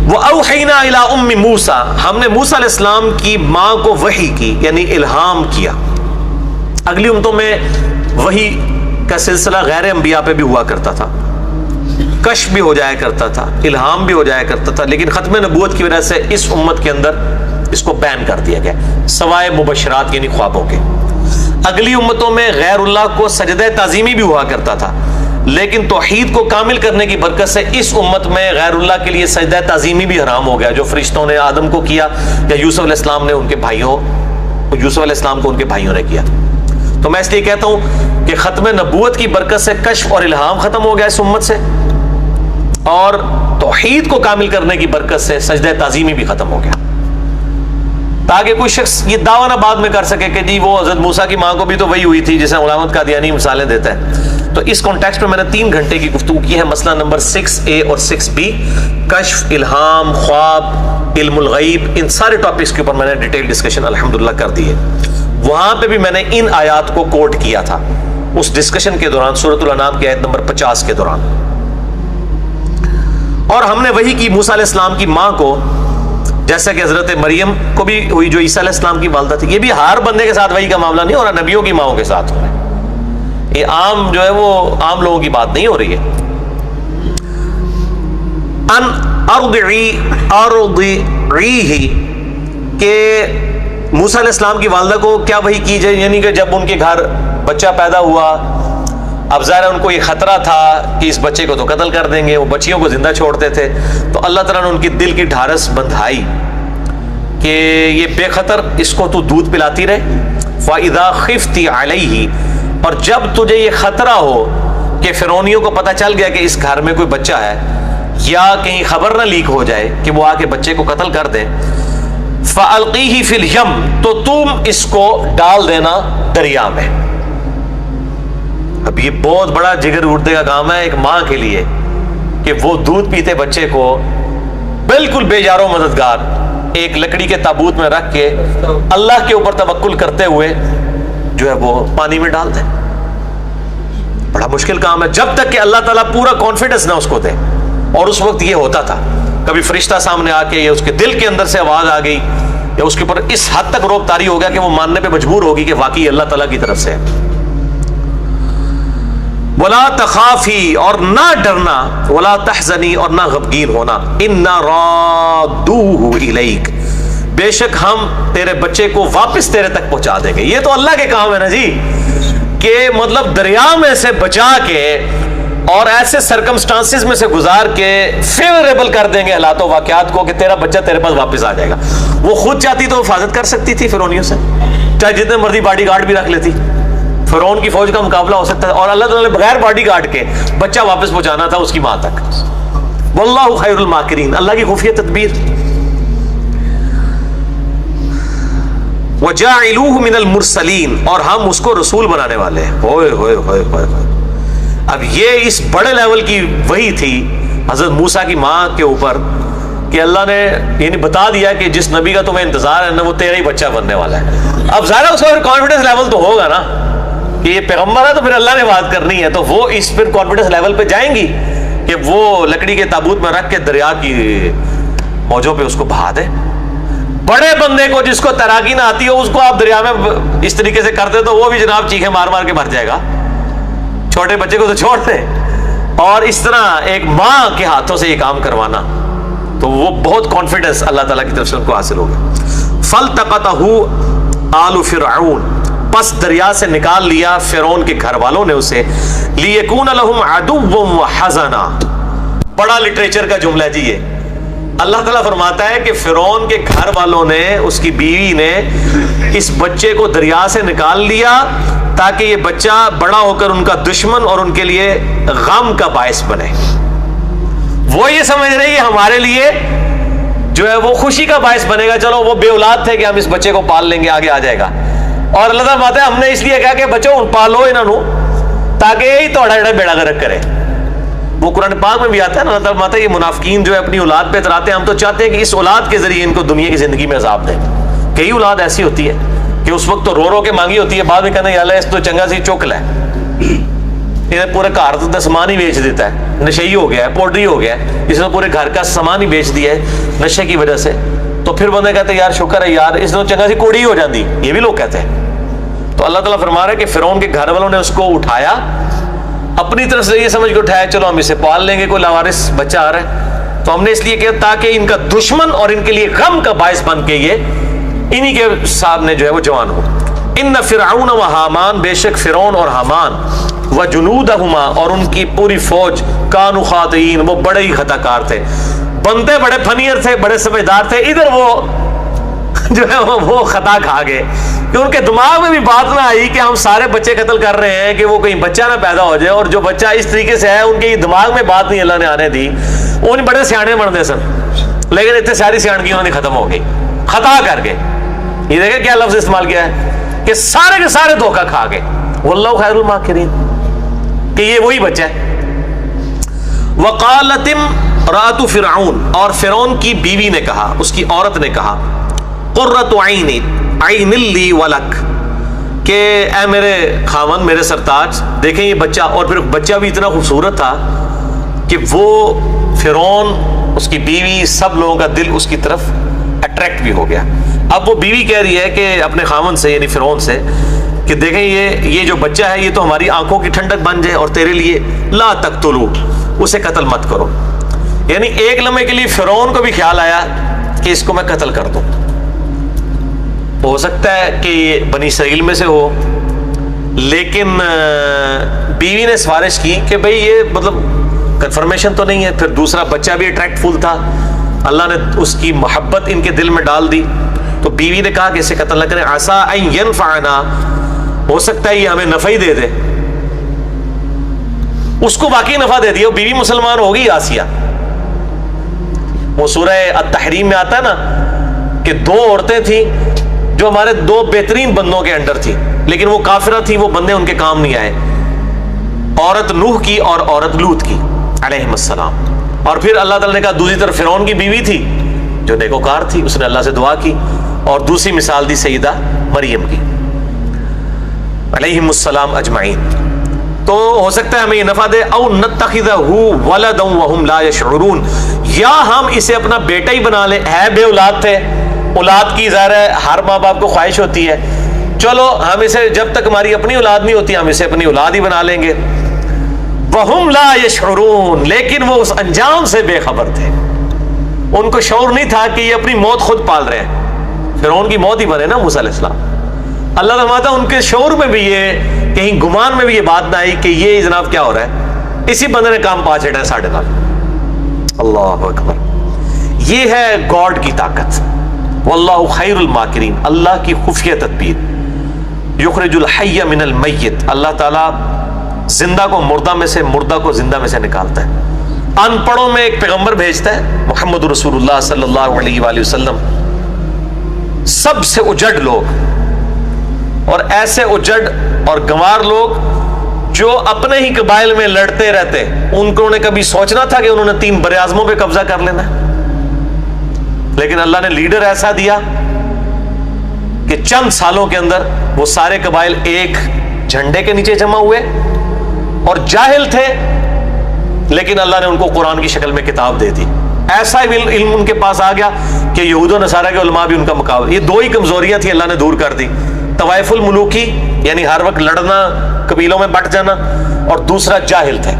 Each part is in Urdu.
وَأَوْحَيْنَا إِلَىٰ أُمِّ مُوسَىٰ، ہم نے موسیٰ علیہ السلام کی ماں کو وحی کی، یعنی الہام کیا۔ اگلی امتوں میں وحی کا سلسلہ غیر انبیاء پہ بھی ہوا کرتا تھا، کشف بھی ہو جایا کرتا تھا، الہام بھی ہو جایا کرتا تھا، لیکن ختم نبوت کی وجہ سے اس امت کے اندر اس کو بین کر دیا گیا، سوائے مبشرات یعنی خوابوں کے۔ اگلی امتوں میں غیر اللہ کو سجدہ تعظیمی بھی ہوا کرتا تھا، لیکن توحید کو کامل کرنے کی برکت سے اس امت میں غیر اللہ کے لیے سجدہ تعظیمی بھی حرام ہو گیا، جو فرشتوں نے آدم کو کیا یا یوسف علیہ السلام نے یوسف علیہ السلام کو ان کے بھائیوں نے کیا۔ تو میں اس لیے کہتا ہوں کہ ختم نبوت کی برکت سے کشف اور الہام ختم ہو گیا اس امت سے، اور توحید کو کامل کرنے کی برکت سے سجدہ تعظیمی بھی ختم ہو گیا، تاکہ کوئی شخص یہ دعویٰ نہ بعد میں کر سکے کہ جی وہ حضرت موسیٰ کی ماں کو بھی تو وہی ہوئی تھی، جیسے علامت قادیانی مثالیں دیتا ہے۔ تو اس کانٹیکسٹ میں میں نے 3 گھنٹے کی گفتگو کی ہے، مسئلہ نمبر 6A اور 6B، کشف، الہام، خواب، علم الغیب، ان سارے ٹاپکس کے اوپر میں نے ڈیٹیل ڈسکشن الحمدللہ کر دی ہے۔ وہاں پہ بھی میں نے ان آیات کو کوٹ کیا تھا اس ڈسکشن کے دوران، سورۃ الانعام کی آیت نمبر 50 کے دوران۔ اور ہم نے وحی کی موسیٰ علیہ السلام کی ماں کو، جیسا کہ حضرت مریم کو بھی ہوئی جو عیسیٰ علیہ السلام کی والدہ تھی۔ یہ بھی ہر بندے کے ساتھ وحی کا معاملہ نہیں ہو رہا، نبیوں کی ماؤں کے ساتھ ہو رہا ہے، یہ عام جو ہے وہ عام لوگوں کی بات نہیں ہو رہی ہے۔ ان ارضعیہ، کہ موسیٰ علیہ السلام کی والدہ کو کیا وحی کی جائے، یعنی کہ جب ان کے گھر بچہ پیدا ہوا، اب ظاہر ان کو یہ خطرہ تھا کہ اس بچے کو تو قتل کر دیں گے، وہ بچیوں کو زندہ چھوڑتے تھے، تو اللہ تعالیٰ نے ان کی دل کی ڈھارس بندھائی کہ یہ بے خطر اس کو تو دودھ پلاتی رہے۔ فَإِذَا خِفْتِ عَلَيْهِ، اور جب تجھے یہ خطرہ ہو کہ فرعونیوں کو پتہ چل گیا کہ اس گھر میں کوئی بچہ ہے، یا کہیں خبر نہ لیک ہو جائے کہ وہ آ کے بچے کو قتل کر دیں، فَأَلْقِيهِ فِي الْيَمِّ، تو تم اس کو ڈال دینا دریا میں۔ اب یہ بہت بڑا جگر اڑنے کا کام ہے ایک ماں کے لیے کہ وہ دودھ پیتے بچے کو بالکل بے یار و مددگار ایک لکڑی کے تابوت میں رکھ کے اللہ کے اوپر توکل کرتے ہوئے جو ہے وہ پانی میں ڈال دیں۔ بڑا مشکل کام ہے، جب تک کہ اللہ تعالیٰ پورا کانفیڈنس نہ اس کو دے۔ اور اس وقت یہ ہوتا تھا، کبھی فرشتہ سامنے آ کے یا اس کے دل کے اندر سے آواز آ گئی یا اس کے اوپر اس حد تک روب طاری ہو گیا کہ وہ ماننے پہ مجبور ہوگی کہ واقعی اللہ تعالیٰ کی طرف سے ہے۔ وَلَا تَخَافِي، اور نہ ڈرنا، وَلَا تَحْزَنِي، اور نہ غمگین ہونا، إِنَّا رَادُّوهُ إِلَيْكَ، بے شک ہم تیرے بچے کو واپس تیرے تک پہنچا دیں گے۔ یہ تو اللہ کے کام ہے نا جی، کہ مطلب دریا میں سے بچا کے اور ایسے سرکمسٹانسز میں سے گزار کے فیوریبل کر دیں گے حالات و واقعات کو کہ تیرا بچہ تیرے پاس واپس آ جائے گا۔ وہ خود چاہتی تو حفاظت کر سکتی تھی فرعونیوں سے، چاہے جتنے مرضی باڈی گارڈ بھی رکھ لیتی، فرعون کی فوج کا مقابلہ ہو سکتا ہے، اور اللہ تعالیٰ نے بغیر باڈی گارڈ کے بچہ واپس پہنچانا تھا اس کی ماں تک۔ واللہ خیر الماکرین، اللہ کی خفیہ تدبیر۔ وجاعلوہ من المرسلین، اور ہم اس کو رسول بنانے والے ہیں۔ ہوئے ہوئے ہوئے ہوئے ہوئے۔ اب یہ اس بڑے لیول کی وحی تھی حضرت موسیٰ کی ماں کے اوپر کہ اللہ نے یعنی بتا دیا کہ جس نبی کا تمہیں انتظار ہے نا وہ تیرا ہی بچہ بننے والا ہے۔ اب ظاہر اس کا کانفیڈنس لیول تو ہوگا نا کہ یہ پیغمبر ہے تو پھر اللہ نے بات کرنی ہے، تو وہ اس پھر کانفیڈنس لیول پہ جائیں گی کہ وہ لکڑی کے تابوت میں رکھ کے دریا کی موجوں پہ اس کو بہا دے۔ بڑے بندے کو جس کو تیراکی نہ آتی ہو اس کو آپ دریا میں اس طریقے سے کرتے تو وہ بھی جناب چیخیں مار مار کے مر جائے گا، چھوٹے بچے کو تو چھوڑ دیں۔ اور اس طرح ایک ماں کے ہاتھوں سے یہ کام کروانا، تو وہ بہت کانفیڈنس اللہ تعالیٰ کی طرف سے ان کو حاصل ہو گیا۔ فَالْتَقَطَهُ آلُ فِرْعَوْنَ، پس دریا سے نکال لیا فرعون کے گھر والوں نے اسے، لِيَكُونَ لَهُمْ عَدُوًّا وَحَزَنًا۔ بڑا لٹریچر کا جملہ ہے جی یہ۔ اللہ تعالیٰ فرماتا ہے کہ فرعون کے گھر والوں نے، اس کی بیوی نے اس بچے کو دریا سے نکال لیا تاکہ یہ بچہ بڑا ہو کر ان کا دشمن اور ان کے لیے غم کا باعث بنے۔ وہ یہ سمجھ رہی ہے ہمارے لیے جو ہے وہ خوشی کا باعث بنے گا، چلو وہ بے اولاد تھے کہ ہم اس بچے کو پال لیں گے، آگے آ جائے گا۔ اور اللہ تعالیٰ فرماتا ہے ہم نے اس لیے کہا کہ بچوں پالو انہوں تاکہ یہی تھوڑا جڑا بیڑا گرک کرے۔ وہ قرآن پاک میں بھی آتا ہے نا، اللہ تعالیٰ فرماتا ہے یہ منافقین جو ہے اپنی اولاد پہ اتراتے ہیں، ہم تو چاہتے ہیں کہ اس اولاد کے ذریعے ان کو دنیا کی زندگی میں عذاب دیں۔ کئی اولاد ایسی ہوتی ہے کہ اس وقت تو رو رو کے مانگی ہوتی ہے، بعد میں کہنا یا اللہ اس تو چنگا سی چوک لے، انہیں پورے گھر کا سامان ہی بیچ دیتا ہے، نشئی ہو گیا ہے، پوڈری ہو گیا ہے، اس نے پورے گھر کا سامان ہی بیچ دیا ہے نشے کی وجہ سے. تو پھر بندے کہتے ہیں یار شکر ہے یار اس نے چنگا سی کوڑی ہو جاتی، یہ بھی لوگ کہتے ہیں. تو اللہ تعالیٰ فرما رہا ہے کہ فرعون کے گھر والوں نے اس کو اٹھایا، اپنی طرف سے یہ سمجھ کے اٹھایا چلو ہم اسے پال لیں گے، کوئی لاوارث بچہ آ رہا ہے تو ہم نے اس لیے کیا تاکہ ان کا دشمن اور ان کے لیے غم کا باعث بن کے یہ انہی کے سامنے جو ہے وہ جوان ہو. ان فرعون و حامان، بے شک فرعون اور حامان، و جنودہما اور ان کی پوری فوج، کانوا خاطئین وہ بڑے ہی خطا کار تھے. بنتے بڑے فنیر تھے، بڑے سمجھدار تھے، ادھر وہ جو ہے وہ خطا کھا گئے کہ ان کے دماغ میں بھی بات نہ آئی کہ ہم سارے بچے قتل کر رہے ہیں کہ وہ کہیں بچہ نہ پیدا ہو جائے، اور جو بچہ اس طریقے سے ہے ان کے دماغ میں بات نہیں اللہ نے آنے دی. وہ نہیں بڑے سیانے بنتے سن، لیکن اتنے ساری سیاحت کی انہوں نے ختم ہو گئی خطا کر کے. یہ دیکھیں کیا لفظ استعمال کیا ہے کہ سارے کے سارے دھوکہ کھا گئے. واللہ خیر الماکرین، کہ یہ وہی بچہ ہے. وقالت امرأۃ فرعون، اور فرعون کی بیوی نے کہا، اس کی عورت نے کہا، قرۃ عین لی ولک، کہ اے میرے خاوند میرے سرتاج دیکھیں یہ بچہ. اور پھر بچہ بھی اتنا خوبصورت تھا کہ وہ فرعون، اس کی بیوی، سب لوگوں کا دل اس کی طرف اٹریکٹ بھی ہو گیا. اب وہ بیوی کہہ رہی ہے کہ اپنے خاوند سے یعنی فرعون سے کہ دیکھیں یہ جو بچہ ہے یہ تو ہماری آنکھوں کی ٹھنڈک بن جائے، اور تیرے لیے لا تقتلوا، اسے قتل مت کرو. یعنی ایک لمحے کے لیے فرعون کو بھی خیال آیا کہ اس کو میں قتل کر دوں. ہو سکتا ہے کہ یہ بنی اسرائیل میں سے ہو، لیکن بیوی نے سفارش کی کہ بھئی یہ مطلب کنفرمیشن تو نہیں ہے. پھر دوسرا بچہ بھی اٹریکٹ فل تھا، اللہ نے اس کی محبت ان کے دل میں ڈال دی. تو بیوی نے کہا کہ اسے قتل نہ کریں، عسیٰ ان ینفعنا، ہو سکتا ہے یہ ہمیں نفع ہی دے دے. اس کو واقعی نفع دے دیا، بیوی مسلمان ہوگی آسیہ. وہ سورہ التحریم میں آتا ہے نا کہ دو عورتیں تھیں جو ہمارے دو بہترین بندوں کے انڈر تھی، لیکن وہ کافرہ تھی، وہ بندے ان کے کام نہیں آئے. عورت نوح کی اور عورت لوط کی علیہم السلام. اور پھر اللہ تعالیٰ نے کہا دوسری طرف فرعون کی بیوی تھی جو نیکوکار تھی، اس نے اللہ سے دعا کی. اور دوسری مثال دی سیدہ مریم کی علیہم السلام اجمعین. تو ہو سکتا ہے ہمیں یہ نفع دے. او نتخذہ ولدا وہم لا یشعرون، یا ہم اسے اپنا بیٹا ہی بنا لیں. ہے بے اولاد تھے، اولاد کی ظاہر ہے ہر ماں باپ کو خواہش ہوتی ہے، چلو ہم اسے جب تک ہماری اپنی اولاد نہیں ہوتی ہم اسے اپنی اولاد ہی بنا لیں گے. وہم لا یشعرون، لیکن وہ اس انجام سے بے خبر تھے. ان کو شعور نہیں تھا کہ یہ اپنی موت خود پال رہے ہیں. فرعون کی موت ہی بنے نا موسیٰ علیہ السلام. اللہ فرماتا ہے ان کے شعور میں بھی یہ، کہیں گمان میں بھی یہ بات نہ آئی کہ یہ جناب کیا ہو رہا ہے، اسی بندے نے کام پا چھڑا ہے ساڑھے نال. اللہ اکبر. یہ ہے گاڈ کی طاقت. واللہ خیر الماکرین، اللہ کی خفیہ تدبیر. یخرج الحی من المیت، اللہ تعالیٰ زندہ کو مردہ میں سے، مردہ کو زندہ میں سے نکالتا ہے. ان پڑھوں میں ایک پیغمبر بھیجتا ہے محمد رسول اللہ صلی اللہ علیہ وآلہ وسلم. سب سے اجڑ لوگ، اور ایسے اجڑ اور گنوار لوگ جو اپنے ہی قبائل میں لڑتے رہتے، ان کو نے کبھی سوچنا تھا کہ انہوں نے 3 بر اعظموں پہ قبضہ کر لینا ہے. لیکن اللہ نے لیڈر ایسا دیا کہ چند سالوں کے اندر وہ سارے قبائل ایک جھنڈے کے نیچے جمع ہوئے، اور جاہل تھے لیکن اللہ نے ان کو قرآن کی شکل میں کتاب دے دی. ایسا علم ان کے پاس آ گیا کہ یہود و نصارہ کے علماء بھی ان کا مقابلہ. یہ 2 ہی کمزوریاں تھیں اللہ نے دور کر دی، طوائف الملوکی یعنی ہر وقت لڑنا، قبیلوں میں بٹ جانا، اور دوسرا جاہل تھے.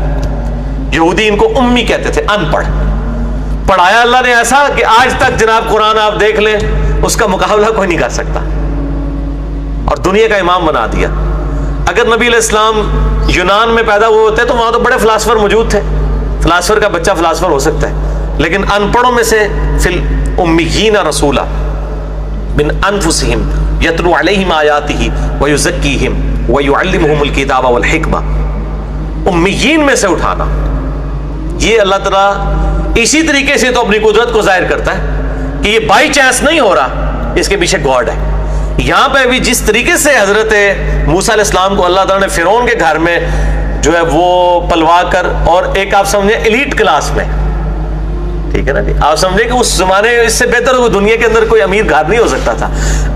یہودی ان کو امی کہتے تھے، ان پڑھ. پڑھایا اللہ نے ایسا کہ آج تک جناب قرآن آپ دیکھ لیں اس کا مقابلہ کوئی نہیں کر سکتا، اور دنیا کا امام بنا دیا. اگر نبی علیہ السلام یونان میں پیدا ہوئے ہوتے تو وہاں تو بڑے فلاسفر موجود تھے، فلاسفر کا بچہ فلاسفر ہو سکتا ہے. لیکن ان پڑھوں میں سے فی الامیین رسولا من انفسہم یتلو علیہم آیاتہ ویزکیہم ویعلمہم الکتاب والحکمہ. امیین میں سے اٹھانا، یہ اللہ تعالیٰ اسی طریقے سے تو اپنی قدرت کو ظاہر کرتا ہے کہ یہ بائی چانس نہیں ہو رہا، اس کے پیچھے گاڈ ہے. یہاں پہ بھی جس طریقے سے حضرت موسیٰ علیہ السلام کو اللہ تعالیٰ نے فرعون کے گھر میں جو ہے وہ پلوا کر، اور ایک آپ سمجھیں ایلیٹ کلاس میں، ٹھیک ہے نا جی، آپ سمجھیں کہ اس زمانے اس سے بہتر کوئی دنیا کے اندر کوئی امیر گھر نہیں ہو سکتا تھا.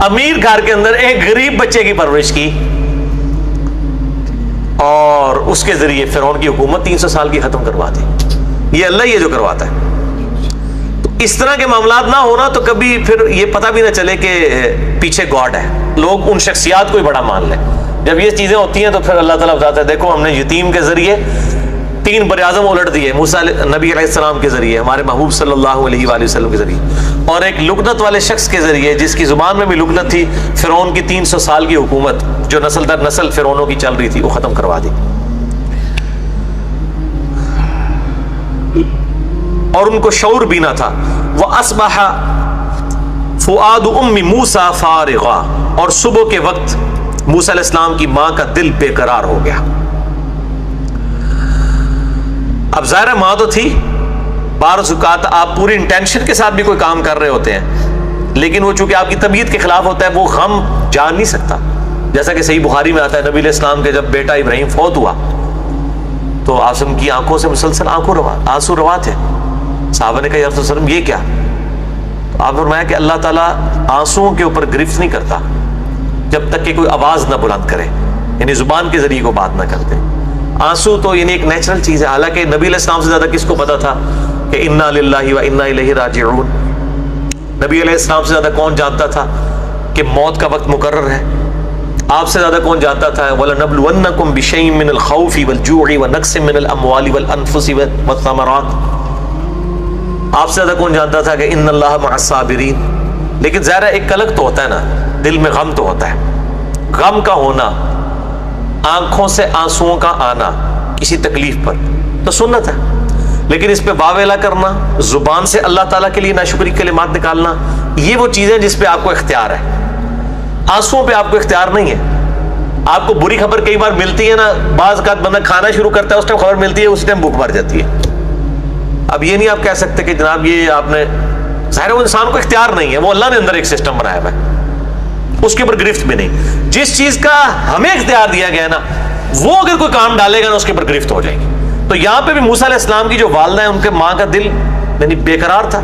امیر گھر کے اندر ایک غریب بچے کی پرورش کی. اور اس کے ذریعے فرعون کی حکومت 300 سال کی ختم کروا دی. یہ اللہ ہی ہے جو کرواتا ہے. تو اس طرح کے معاملات نہ ہونا تو کبھی پھر یہ پتہ بھی نہ چلے کہ پیچھے گاڈ ہے. لوگ ان شخصیات کو ہی بڑا مان لیں. جب یہ چیزیں ہوتی ہیں تو پھر اللہ تعالیٰ بتاتا ہے دیکھو ہم نے یتیم کے ذریعے 3 براعظم الٹ دیے، موسیٰ نبی علیہ السلام کے ذریعے، ہمارے محبوب صلی اللہ علیہ وآلہ وسلم کے ذریعے، اور ایک لکنت والے شخص کے ذریعے جس کی زبان میں بھی لکنت تھی، فرعون کی 300 سال کی حکومت جو نسل در نسل فرعونوں کی چل رہی تھی وہ ختم کروا دی. اور ان کو شعور بھی نہ تھا. وَأَصْبَحَ فُؤَادُ أُمِّ مُوسَى فَارِغًا، اور صبح کے وقت موسیٰ علیہ السلام کی ماں کا دل بے قرار ہو گیا. اب ظاہر ماں تو تھی، بعض اوقات آپ پوری انٹینشن کے ساتھ بھی کوئی کام کر رہے ہوتے ہیں لیکن وہ چونکہ آپ کی طبیعت کے خلاف ہوتا ہے وہ غم جان نہیں سکتا. جیسا کہ صحیح بخاری میں آتا ہے نبی علیہ السلام کے جب بیٹا ابراہیم فوت ہوا تو آسم کی آنکھوں سے مسلسل آنسو روا تھے. صحابہ نے کہا یا رسول اللہ علیہ وسلم یہ کیا؟ تو آپ نے فرمایا کہ اللہ تعالیٰ آنسوؤں کے اوپر گرفت نہیں کرتا جب تک کہ کوئی آواز نہ بلند کرے، یعنی زبان کے ذریعے کو بات نہ کرتے. آنسو تو یعنی ایک نیچرل چیز ہے. حالانکہ نبی علیہ السلام سے زیادہ کس کو پتا تھا کہ انا للہ و انا الیہ راجعون؟ نبی علیہ السلام سے زیادہ کون جانتا تھا کہ موت کا وقت مقرر ہے؟ آپ سے زیادہ کون جانتا تھا وَلَنَبْلُوَنَّكُمْ بِشَيْءٍ مِّنَ الْخَوْفِ وَالْجُوعِ وَنَقْصٍ مِّنَ الْأَمْوَالِ وَالْأَنفُسِ وَالثَّمَرَاتِ؟ آپ سے زیادہ کون جانتا تھا کہ ان اللہ مع الصابرین؟ لیکن ظاہر ایک قلق تو ہوتا ہے نا، دل میں غم تو ہوتا ہے. غم کا ہونا، آنکھوں سے آنسوؤں کا آنا کسی تکلیف پر تو سنت ہے، لیکن اس پہ واویلا کرنا، زبان سے اللہ تعالیٰ کے لیے ناشکری کلمات نکالنا، یہ وہ چیزیں جس پہ آپ کو اختیار ہے. آنسوؤں پہ آپ کو اختیار نہیں ہے. آپ کو بری خبر کئی بار ملتی ہے نا، بعض اوقات بندہ کھانا شروع کرتا ہے اس ٹائم خبر ملتی ہے، اس ٹائم بھوک مر جاتی ہے. اب یہ نہیں آپ کہہ سکتے کہ جناب یہ آپ نے، ظاہر وہ انسان کو اختیار نہیں ہے، وہ اللہ نے اندر ایک سسٹم بنایا ہوا ہے، اس کے اوپر گرفت بھی نہیں. جس چیز کا ہمیں اختیار دیا گیا نا وہ اگر کوئی کام ڈالے گا نا اس کے اوپر گرفت ہو جائے گی. تو یہاں پہ بھی موسیٰ علیہ السلام کی جو والدہ ہے ان کے ماں کا دل یعنی بے قرار تھا.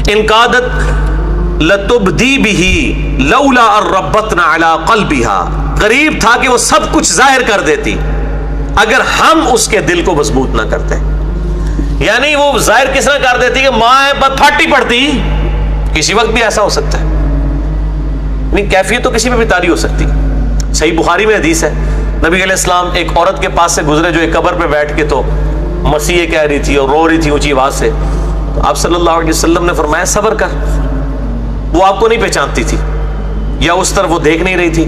انقادت لتبدی بہ لولا ان ربطنا علی قلبہا، قریب تھا کہ وہ سب کچھ ظاہر کر دیتی اگر ہم اس کے دل کو مضبوط نہ کرتے. یعنی وہ ظاہر کس طرح کر دیتی کہ ماں ہے بس پھاٹی پڑتی. کسی وقت بھی ایسا ہو سکتا ہے، نہیں کیفیت تو کسی میں بھی طاری ہو سکتی. صحیح بخاری میں حدیث ہے نبی علیہ السلام ایک عورت کے پاس سے گزرے جو ایک قبر پہ بیٹھ کے تو مسیح کہہ رہی تھی اور رو رہی تھی اونچی آواز سے. تو آپ صلی اللہ علیہ وسلم نے فرمایا صبر کر، وہ آپ کو نہیں پہچانتی تھی یا اس طرف وہ دیکھ نہیں رہی تھی.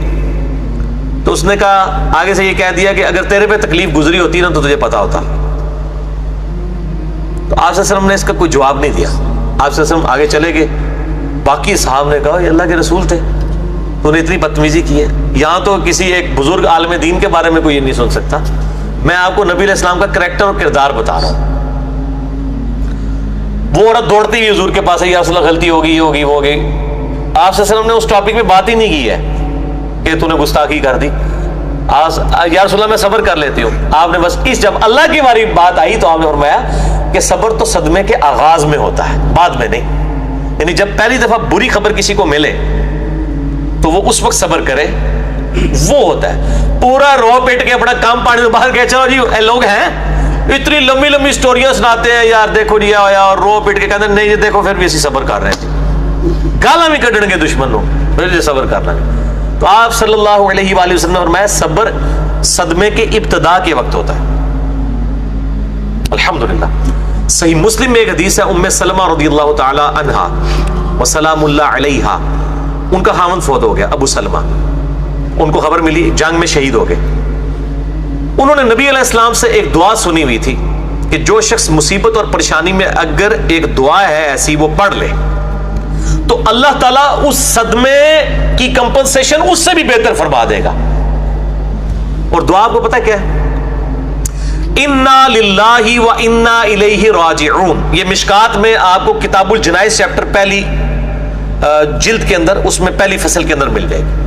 تو اس نے کہا آگے سے یہ کہہ دیا کہ اگر تیرے پہ تکلیف گزری ہوتی نا تو تجھے پتا ہوتا. تو آپ صلی اللہ علیہ وسلم نے اس کا کوئی جواب نہیں دیا. آپ صلی اللہ علیہ وسلم آگے چلے گئے. باقی صحابہ نے کہا یہ اللہ کے رسول تھے، تو نے اتنی بدتمیزی کی ہے. یہاں تو کسی ایک بزرگ عالم دین کے بارے میں کوئی یہ نہیں سن سکتا. میں آپ کو نبی علیہ السلام کا کریکٹر اور کردار بتا رہا ہوں. وہ عورت دوڑتی ہوئی حضور کے پاس ہے، یا رسول اللہ غلطی ہوگی وہ ہوگی. آپ صلی اللہ علیہ وسلم نے اس ٹاپک میں بات ہی نہیں کی ہے کہ تو نے گستاخی کر دی. یا رسول اللہ میں صبر کر لیتی ہوں. آپ نے بس جب اللہ کی باری بات آئی تو آپ نے فرمایا کہ صبر تو صدمے کے آغاز میں ہوتا ہے، بعد میں نہیں. یعنی جب پہلی دفعہ بری خبر کسی کو ملے تو وہ اس وقت صبر کرے، وہ ہوتا ہے. پورا رو پیٹ کے اپنا کام پانی سے باہر گئے چلو جی لوگ ہیں اتنی لمبی لمبی سٹوریاں سناتے ہیں یار دیکھو جی آیا اور رو پیٹ کے کہتے ہیں نہیں دیکھو پھر بھی اسی صبر کر رہے ہیں، گالاں بھی کڈن گے دشمنوں پھر جی صبر کرنا. تو آپ صلی اللہ علیہ وآلہ وسلم نے فرمایا صبر صدمے کے ابتدا کے وقت ہوتا ہے. الحمدللہ. صحیح مسلم میں ایک حدیث ہے ام سلمہ رضی اللہ تعالی عنہا وسلام اللہ علیہا، ان کا خاوند فوت ہو گیا ابو سلمہ. ان کو خبر ملی جنگ میں شہید ہو گئے. انہوں نے نبی علیہ السلام سے ایک دعا سنی ہوئی تھی کہ جو شخص مصیبت اور پریشانی میں اگر ایک دعا ہے ایسی وہ پڑھ لے تو اللہ تعالیٰ اس صدمے کی کمپنسیشن اس سے بھی بہتر فرما دے گا. اور دعا آپ کو پتہ کیا ہے؟ انا للہ و انا الیہ راجعون. یہ مشکات میں آپ کو کتاب الجنائز چیپٹر پہلی جلد کے اندر اس میں پہلی فصل کے اندر مل جائے گی.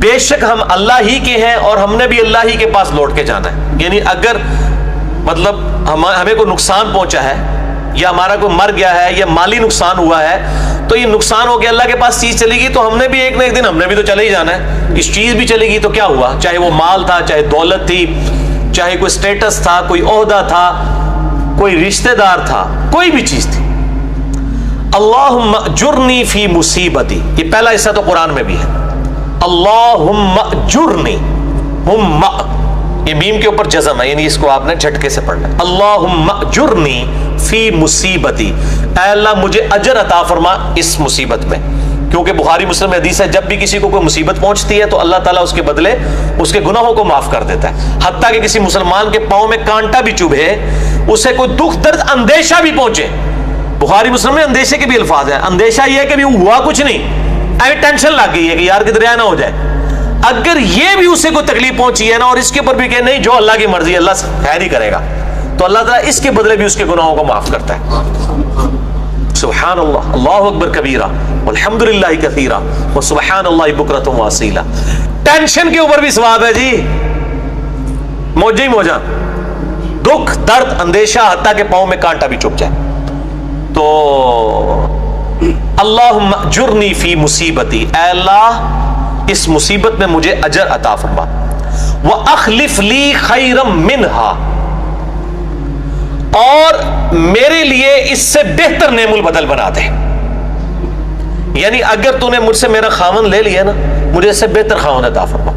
بے شک ہم اللہ ہی کے ہیں اور ہم نے بھی اللہ ہی کے پاس لوٹ کے جانا ہے. یعنی اگر مطلب ہمیں کوئی نقصان پہنچا ہے یا ہمارا کوئی مر گیا ہے یا مالی نقصان ہوا ہے تو یہ نقصان ہو کے اللہ کے پاس چیز چلے گی تو ہم نے بھی ایک نہ ایک دن ہم نے بھی تو چلے ہی جانا ہے. اس چیز بھی چلے گی تو کیا ہوا, چاہے وہ مال تھا, چاہے دولت تھی, چاہے کوئی سٹیٹس تھا, کوئی عہدہ تھا, کوئی رشتہ دار تھا, کوئی بھی چیز تھی. اللہم اجرنی فی مصیبتی, یہ پہلا حصہ تو قرآن میں بھی ہے. اللہم اجرنی, یہ میم کے اوپر جزم ہے, یعنی اس کو آپ نے جھٹکے سے پڑھنا ہے. اللہم اجرنی فی مصیبتی, اے اللہ مجھے اجر عطا فرما اس مصیبت میں. کیونکہ بخاری مسلم میں حدیث ہے جب بھی کسی کو کوئی مصیبت پہنچتی ہے تو اللہ تعالیٰ اس کے بدلے اس کے گناہوں کو معاف کر دیتا ہے. حتیٰ کہ کسی مسلمان کے پاؤں میں کانٹا بھی چبھے, اسے کوئی دکھ درد اندیشہ بھی پہنچے, بخاری مسلم میں اندیشے کے بھی الفاظ ہیں. اندیشہ یہ ہے کہ بھی ہوا کچھ نہیں, ٹینشن لگ گئی ہے کہ یار کدھر نہ ہو جائے. اگر یہ بھی اسے کوئی تکلیف پہنچی ہے نا اور اس کے اوپر بھی کہ نہیں جو اللہ کی مرضی, اللہ خیر ہی کرے گا, تو اللہ تعالیٰ اس کے بدلے بھی اس کے گناہوں کو معاف کرتا ہے. سبحان اللہ, اللہ اکبر کبیرہ والحمد للہ کثیرہ وسبحان اللہ بکرۃ واصیلہ. ٹینشن کے اوپر بھی ثواب ہے جی, موجہ ہی موجہ, دکھ درد اندیشہ حتیٰ کہ پاؤں میں کانٹا بھی چبھ جائے. تو اللہم اجرنی فی مصیبتی, اے اللہ اس مصیبت میں مجھے اجر عطا فرما. وَأَخْلِفْ لِي خَيْرًا مِّنْهَا, اور میرے لیے اس سے بہتر نعم البدل بنا دے. یعنی اگر تو نے مجھ سے میرا خاوند لے لیا نا, مجھے اس سے بہتر خاوند عطا فرما.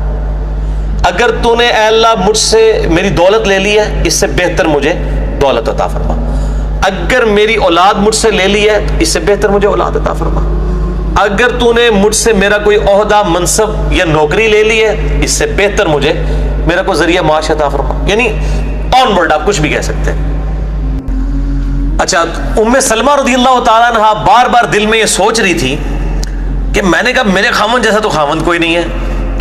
اگر تو نے اے اللہ مجھ سے میری دولت لے لی ہے, اس سے بہتر مجھے دولت عطا فرما. اگر میری اولاد مجھ سے لے لی ہے تو اس سے بہتر مجھے اولاد عطا فرما. اگر تو نے مجھ سے میرا کوئی عہدہ منصب یا نوکری لے لی ہے, اس سے بہتر مجھے میرا کوئی ذریعہ معاش عطا فرما. یعنی آن ورڈ آپ کچھ بھی کہہ سکتے ہیں. اچھا, ام سلمہ رضی اللہ تعالیٰ عنہ بار بار دل میں یہ سوچ رہی تھی کہ میں نے کہا میرے خاوند جیسا تو خاوند کوئی نہیں ہے,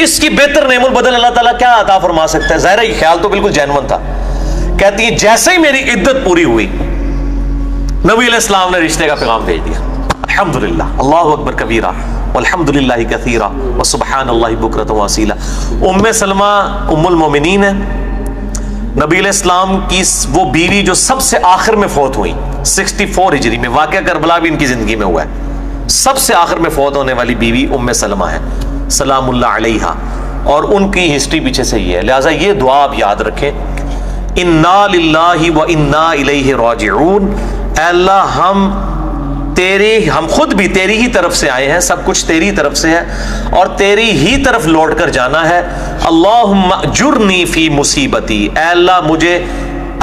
اس کی بہتر نعم البدل اللہ تعالیٰ کیا عطا فرما سکتا ہے. ظاہر یہ خیال تو بالکل جینون تھا. کہتی ہے جیسے ہی میری عدت پوری ہوئی نبی علیہ السلام نے رشتے کا پیغام بھیج دیا. الحمدللہ, اللہ اکبر کبیرہ والحمد للہ کثیرہ وسبحان اللہ بکرۃ واصیلہ. ام سلمہ ام المومنین ہے, نبی علیہ السلام کی وہ بیوی جو سب سے آخر میں فوت ہوئی 64 ہجری میں. واقعہ کربلا بھی ان کی زندگی میں ہوا ہے. سب سے آخر میں فوت ہونے والی بیوی ام سلمہ ہے سلام اللہ علیہا, اور ان کی ہسٹری پیچھے سے یہ ہے. لہٰذا یہ دعا آپ یاد رکھیں, انا للہ و انا الیہ راجعون. اے اللہ ہم خود بھی تیری ہی طرف سے آئے ہیں, سب کچھ تیری طرف سے ہے اور تیری ہی طرف لوٹ کر جانا ہے. اللہم اجرنی فی مصیبتی, اے اللہ مجھے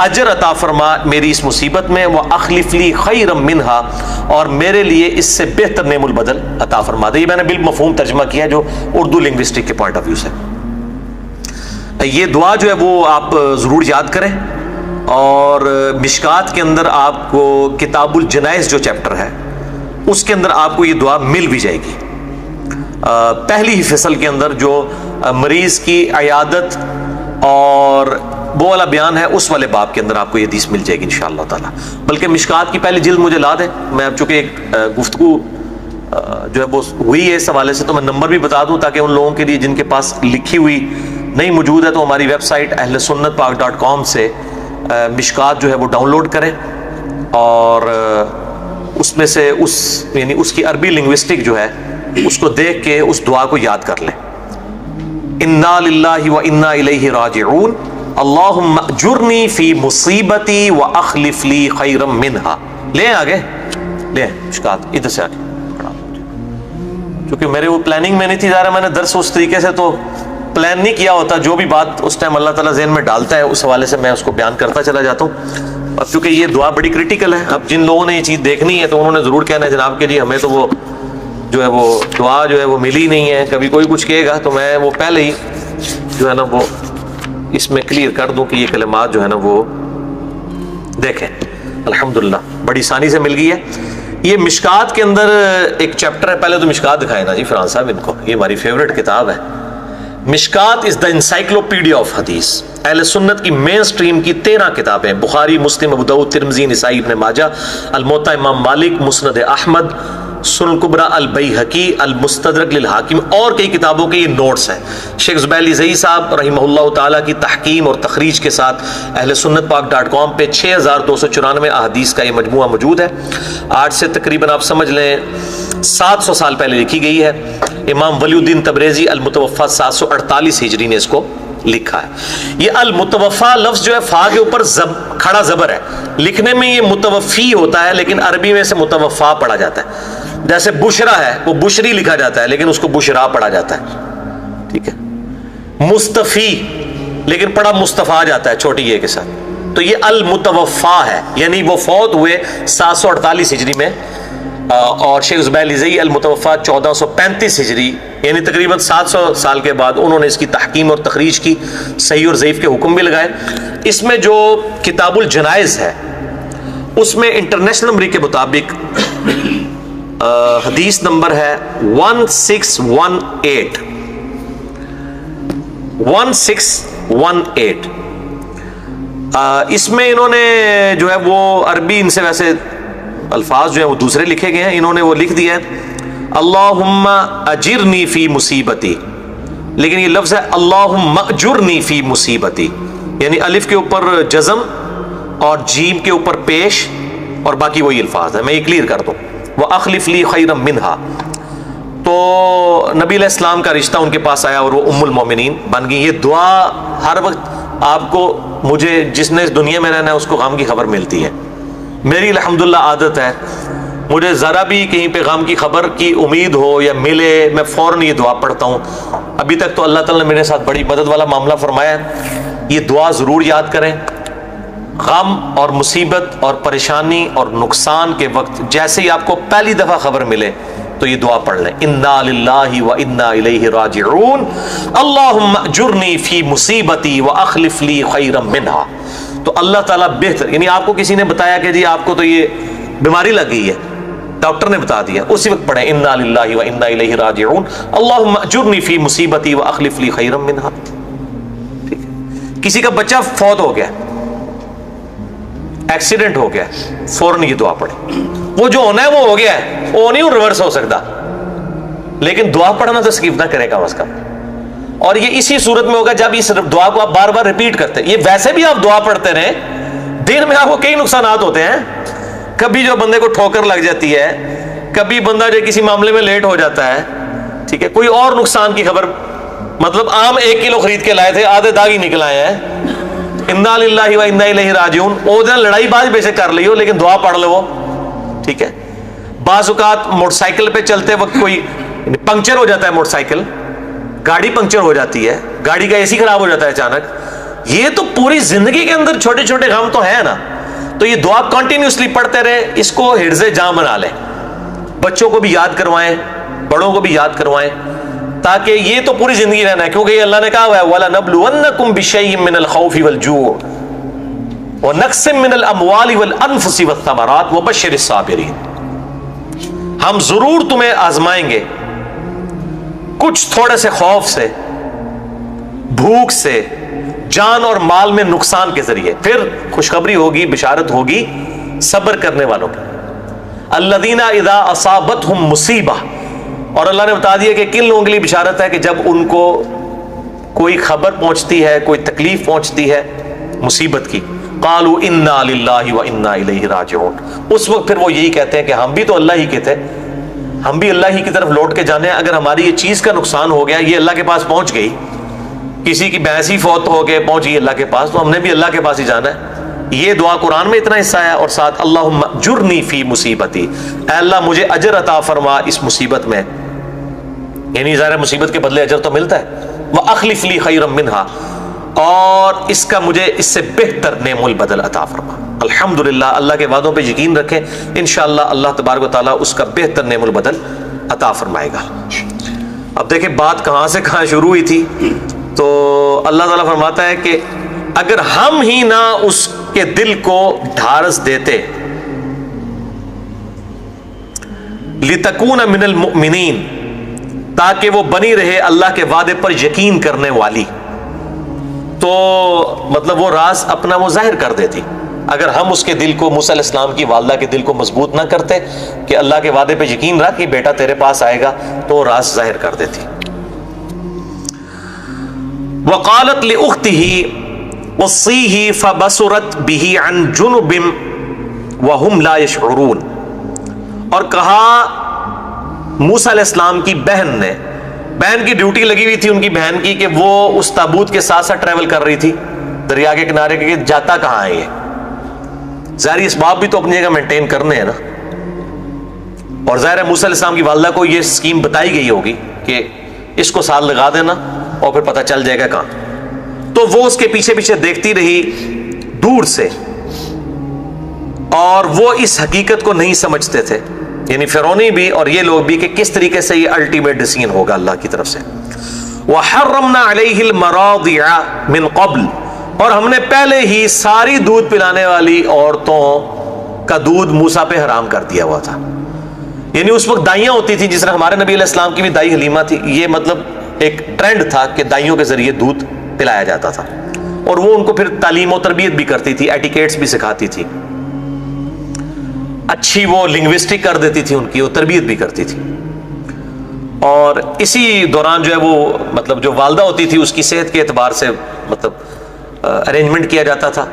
اجر عطا فرما میری اس مصیبت میں. واخلف لی خیرا منہا, اور میرے لیے اس سے بہتر نعم البدل عطا فرما دے. یہ میں نے بالمفہوم ترجمہ کیا جو اردو لنگوسٹک کے پوائنٹ آف ویو سے. یہ دعا جو ہے وہ آپ ضرور یاد کریں, اور مشکات کے اندر آپ کو کتاب الجنائز جو چیپٹر ہے اس کے اندر آپ کو یہ دعا مل بھی جائے گی. پہلی ہی فصل کے اندر جو مریض کی عیادت اور وہ والا بیان ہے اس والے باب کے اندر آپ کو یہ حدیث مل جائے گی انشاءاللہ تعالی. بلکہ مشکات کی پہلی جلد مجھے لا دیں, میں اب چونکہ ایک گفتگو جو ہے وہ ہوئی ہے اس حوالے سے, تو میں نمبر بھی بتا دوں تاکہ ان لوگوں کے لیے جن کے پاس لکھی ہوئی نہیں موجود ہے تو ہماری ویب سائٹ ahlsunnatpak.com سے مشکات جو ہے وہ ڈاؤن لوڈ کریں, اور اس میں سے یعنی اس کی عربی لنگوسٹک جو ہے اس کو دیکھ کے اس دعا کو یاد کر لیں. انا للہ و انا الیہ راجعون, اللہم اجرنی فی مصیبتی واخلف لی خیرا منہا. لیں آگے لیں مشکات ادھر سے آگے, کیونکہ میرے وہ پلاننگ میں نہیں تھی, ظاہر میں نے درس اس طریقے سے تو پلان نہیں کیا ہوتا, جو بھی بات اس ٹائم اللہ تعالیٰ ذہن میں ڈالتا ہے اس حوالے سے میں اس کو بیان کرتا چلا جاتا ہوں. اب چونکہ یہ دعا بڑی کریٹیکل ہے, اب جن لوگوں نے یہ چیز دیکھنی ہے تو انہوں نے ضرور کہنا ہے جناب کے جی ہمیں تو وہ جو ہے وہ دعا جو ہے وہ ملی نہیں ہے. کبھی کوئی کچھ کہے گا تو میں وہ پہلے ہی جو ہے نا وہ اس میں کلیئر کر دوں کہ یہ کلمات جو ہے نا وہ دیکھیں. الحمدللہ بڑی آسانی سے مل گئی ہے. یہ مشکات کے اندر ایک چیپٹر ہے, پہلے تو مشکات دکھائے نا جی فرحان صاحب ان کو, یہ ہماری فیوریٹ کتاب ہے. مشکات از دا انسائکلوپیڈیا آف حدیث. اہل سنت کی مین سٹریم کی 13 کتابیں, بخاری, مسلم, ابو داؤد, ترمذی, نسائی, ابن ماجہ, الموطا امام مالک, مسند احمد سنن کبریٰ البیہقی، المستدرک للحاکم، اور کئی کتابوں کے یہ نوٹس ہیں۔ شیخ زبیلی زئی صاحب رحمہ اللہ تعالیٰ کی تحکیم اور تخریج کے ساتھ اہل سنت پاک .com پہ 6294 احادیث کا یہ مجموعہ موجود ہے۔ آج سے تقریباً آپ سمجھ لیں 700 سال پہلے لکھی گئی ہے۔ امام ولی الدین تبریزی المتوفیٰ 748 ہجری نے اس کو لکھا ہے۔ یہ المتوفیٰ لفظ جو ہے فا کے اوپر کھڑا زبر ہے، لکھنے میں یہ متوفی ہوتا ہے لیکن عربی میں سے متوفا پڑھا جاتا ہے۔ جیسے بشرا ہے وہ بشری لکھا جاتا ہے لیکن اس کو بشرا پڑھا جاتا ہے، ٹھیک ہے۔ مستفی لیکن پڑھا مصطفیٰ جاتا ہے چھوٹی یہ کے ساتھ۔ تو یہ المتوفا ہے، یعنی وہ فوت ہوئے 748 ہجری میں، اور شیخ زبیلی زئی المتوفیٰ 1435 ہجری، یعنی تقریباً 700 سال کے بعد انہوں نے اس کی تحکیم اور تخریج کی، صحیح اور ضعیف کے حکم بھی لگائے۔ اس میں جو کتاب الجنائز ہے اس میں انٹرنیشنل نمبر کے مطابق حدیث نمبر ہے 1618 1618۔ اس میں انہوں نے جو ہے وہ عربی، ان سے ویسے الفاظ جو ہیں وہ دوسرے لکھے گئے ہیں، انہوں نے وہ لکھ دیا ہے اللہم اجرنی فی مصیبتی، لیکن یہ لفظ ہے اللہم اجرنی فی مصیبتی، یعنی الف کے اوپر جزم اور جیم کے اوپر پیش اور باقی وہی الفاظ ہیں۔ میں یہ کلیئر کر دوں، وَأَخْلِفْ لِي خَيْرًا مِنْهَا۔ تو نبی علیہ السلام کا رشتہ ان کے پاس آیا اور وہ ام المومنین بن گئی۔ یہ دعا ہر وقت آپ کو، مجھے جس نے اس دنیا میں رہنا ہے اس کو غم کی خبر ملتی ہے۔ میری الحمدللہ عادت ہے، مجھے ذرا بھی کہیں پہ غم کی خبر کی امید ہو یا ملے میں فوراً یہ دعا پڑھتا ہوں۔ ابھی تک تو اللہ تعالیٰ نے میرے ساتھ بڑی مدد والا معاملہ فرمایا ہے۔ یہ دعا ضرور یاد کریں، غم اور مصیبت اور پریشانی اور نقصان کے وقت جیسے ہی آپ کو پہلی دفعہ خبر ملے تو یہ دعا پڑھ لیں، انا للہ و انا الیہ راجعون، اللہم اجرنی فی مصیبتی واخلف لی خیرا منہا۔ تو اللہ تعالیٰ بہتر، یعنی آپ کو کسی نے بتایا کہ جی آپ کو تو یہ بیماری لگ گئی ہے، ڈاکٹر نے بتا دیا، اسی وقت پڑھیں انا للہ و انا الیہ راجعون، اللہم اجرنی فی مصیبتی واخلف لی خیرا منہا۔ ٹھیک ہے، کسی کا بچہ فوت ہو گیا، ایکسیڈنٹ ہو گیا، فوراً یہ دعا پڑھیں۔ وہ جو ہونا ہے وہ ہو گیا ہے، وہ نہیں ریورس ہو سکتا، لیکن دعا پڑھنا تو سکپ نہ کرے کم از کم۔ اور یہ اسی صورت میں ہوگا جب اس دعا کو آپ بار بار ریپیٹ کرتے ہیں۔ یہ ویسے بھی آپ دعا پڑھتے رہیں، دن میں آپ کو کئی نقصانات ہوتے ہیں، کبھی جو بندے کو ٹھوکر لگ جاتی ہے، کبھی بندہ جو کسی معاملے میں لیٹ ہو جاتا ہے، ٹھیک ہے، کوئی اور نقصان کی خبر، مطلب آم 1 کلو خرید کے لائے تھے، آدھے داغ ہی نکل آئے ہیں، انا للہ و انا الیہ راجعون۔ وہ دن لڑائی باز بے شک کر لی ہو لیکن دعا پڑھ لو، ٹھیک ہے۔ بعض اوقات موٹر سائیکل پہ چلتے وقت کوئی پنکچر ہو جاتا ہے، موٹر سائیکل گاڑی پنکچر ہو جاتی ہے، گاڑی کا AC خراب ہو جاتا ہے اچانک، یہ تو پوری زندگی کے اندر چھوٹے چھوٹے غم تو ہیں نا۔ تو یہ دعا کنٹینیوسلی پڑھتے رہے، اس کو حرز جاں بنا لیں، بچوں کو بھی یاد کروائیں، بڑوں کو بھی یاد کروائیں، تاکہ یہ تو پوری زندگی رہنا ہے، کیونکہ یہ اللہ نے کہا ہوا ہے وَلَنَبْلُوَنَّكُمْ بِشَيْءٍ مِّنَ الْخَوْفِ وَالْجُوعِ وَنَقْصٍ مِّنَ الْأَمْوَالِ وَالْأَنفُسِ وَالثَّمَرَاتِ وَبَشِّرِ الصَّابِرِينَ۔ ہم ضرور تمہیں آزمائیں گے، کچھ تھوڑے سے خوف سے، بھوک سے، جان اور مال میں نقصان کے ذریعے، پھر خوشخبری ہوگی، بشارت ہوگی صبر کرنے والوں کی۔ الذین اذا اصابتہم مصیبہ، اور اللہ نے بتا دیا کہ کن لوگوں کے لیے بشارت ہے کہ جب ان کو کوئی خبر پہنچتی ہے، کوئی تکلیف پہنچتی ہے مصیبت کی، قالوا انا للہ و انا الیہ راجعون، اس وقت پھر وہ یہی کہتے ہیں کہ ہم بھی تو اللہ ہی کے تھے، ہم بھی اللہ ہی کی طرف لوٹ کے جانے ہیں۔ اگر ہماری یہ چیز کا نقصان ہو گیا، یہ اللہ کے پاس پہنچ گئی، کسی کی بھینس ہی فوت ہو کے پہنچ گئی اللہ کے پاس، تو ہم نے بھی اللہ کے پاس ہی جانا ہے۔ یہ دعا قرآن میں اتنا حصہ ہے، اور ساتھ اللہم اجرنی فی مصیبتی، اے اللہ مجھے اجر عطا فرما اس مصیبت میں، یعنی ظاہر مصیبت کے بدلے اجر تو ملتا ہے، وَأَخْلِفْ لِي خَيْرًا مِّنْهَا، اور اس کا مجھے اس سے بہتر نعم البدل عطا فرما۔ الحمدللہ، اللہ کے وعدوں پہ یقین رکھیں، انشاءاللہ اللہ تبارک و تعالیٰ اس کا بہتر نعم البدل عطا فرمائے گا۔ اب دیکھیں بات کہاں سے کہاں شروع ہوئی تھی، تو اللہ تعالیٰ فرماتا ہے کہ اگر ہم ہی نہ اس کے دل کو ڈھارس دیتے، لِتَكُونَ مِنَ الْمُؤْمِنِينَ، تاکہ وہ بنی رہے اللہ کے وعدے پر یقین کرنے والی، تو مطلب وہ راز اپنا وہ ظاہر کر دیتی۔ اگر ہم اس کے دل کو، موسیٰ علیہ السلام کی والدہ کے دل کو مضبوط نہ کرتے کہ اللہ کے وعدے پہ یقین رکھ کہ بیٹا تیرے پاس آئے گا، تو وہ راز ظاہر کر دیتی. وقالت لأخته وصيه فبصرت به عن جنب وهم لا يشعرون. اور کہا موسیٰ علیہ السلام کی بہن نے، بہن کی ڈیوٹی لگی ہوئی تھی ان کی بہن کی کہ وہ اس تابوت کے ساتھ ساتھ ٹریول کر رہی تھی دریا کے کنارے کے، جاتا کہاں ہے یہ؟ ظاہری اسباب بھی تو اپنی جگہ مینٹین کرنے ہیں نا. اور ظاہر ہے موسیٰ علیہ السلام کی والدہ کو یہ اسکیم بتائی گئی ہوگی کہ اس کو ساتھ لگا دینا اور پھر پتہ چل جائے گا کہاں. تو وہ اس کے پیچھے پیچھے دیکھتی رہی دور سے، اور وہ اس حقیقت کو نہیں سمجھتے تھے، یعنی فرعونی بھی اور یہ لوگ بھی، کہ کس طریقے سے یہ الٹیمیٹ ڈیسیژن ہوگا اللہ کی طرف سے. وحرمنا علیہ المراضع من قبل، اور ہم نے پہلے ہی ساری دودھ پلانے والی عورتوں کا دودھ موسیٰ پہ حرام کر دیا ہوا تھا. یعنی اس وقت دائیاں ہوتی تھی، جس طرح ہمارے نبی علیہ السلام کی بھی دائی حلیمہ تھی. یہ مطلب ایک ٹرینڈ تھا کہ دائیوں کے ذریعے دودھ پلایا جاتا تھا، اور وہ ان کو پھر تعلیم و تربیت بھی کرتی تھی، ایٹیکیٹس بھی سکھاتی تھی، اچھی وہ لنگوسٹک کر دیتی تھی ان کی، وہ تربیت بھی کرتی تھی. اور اسی دوران جو ہے وہ مطلب جو والدہ ہوتی تھی اس کی صحت کے اعتبار سے مطلب ارینجمنٹ کیا جاتا تھا.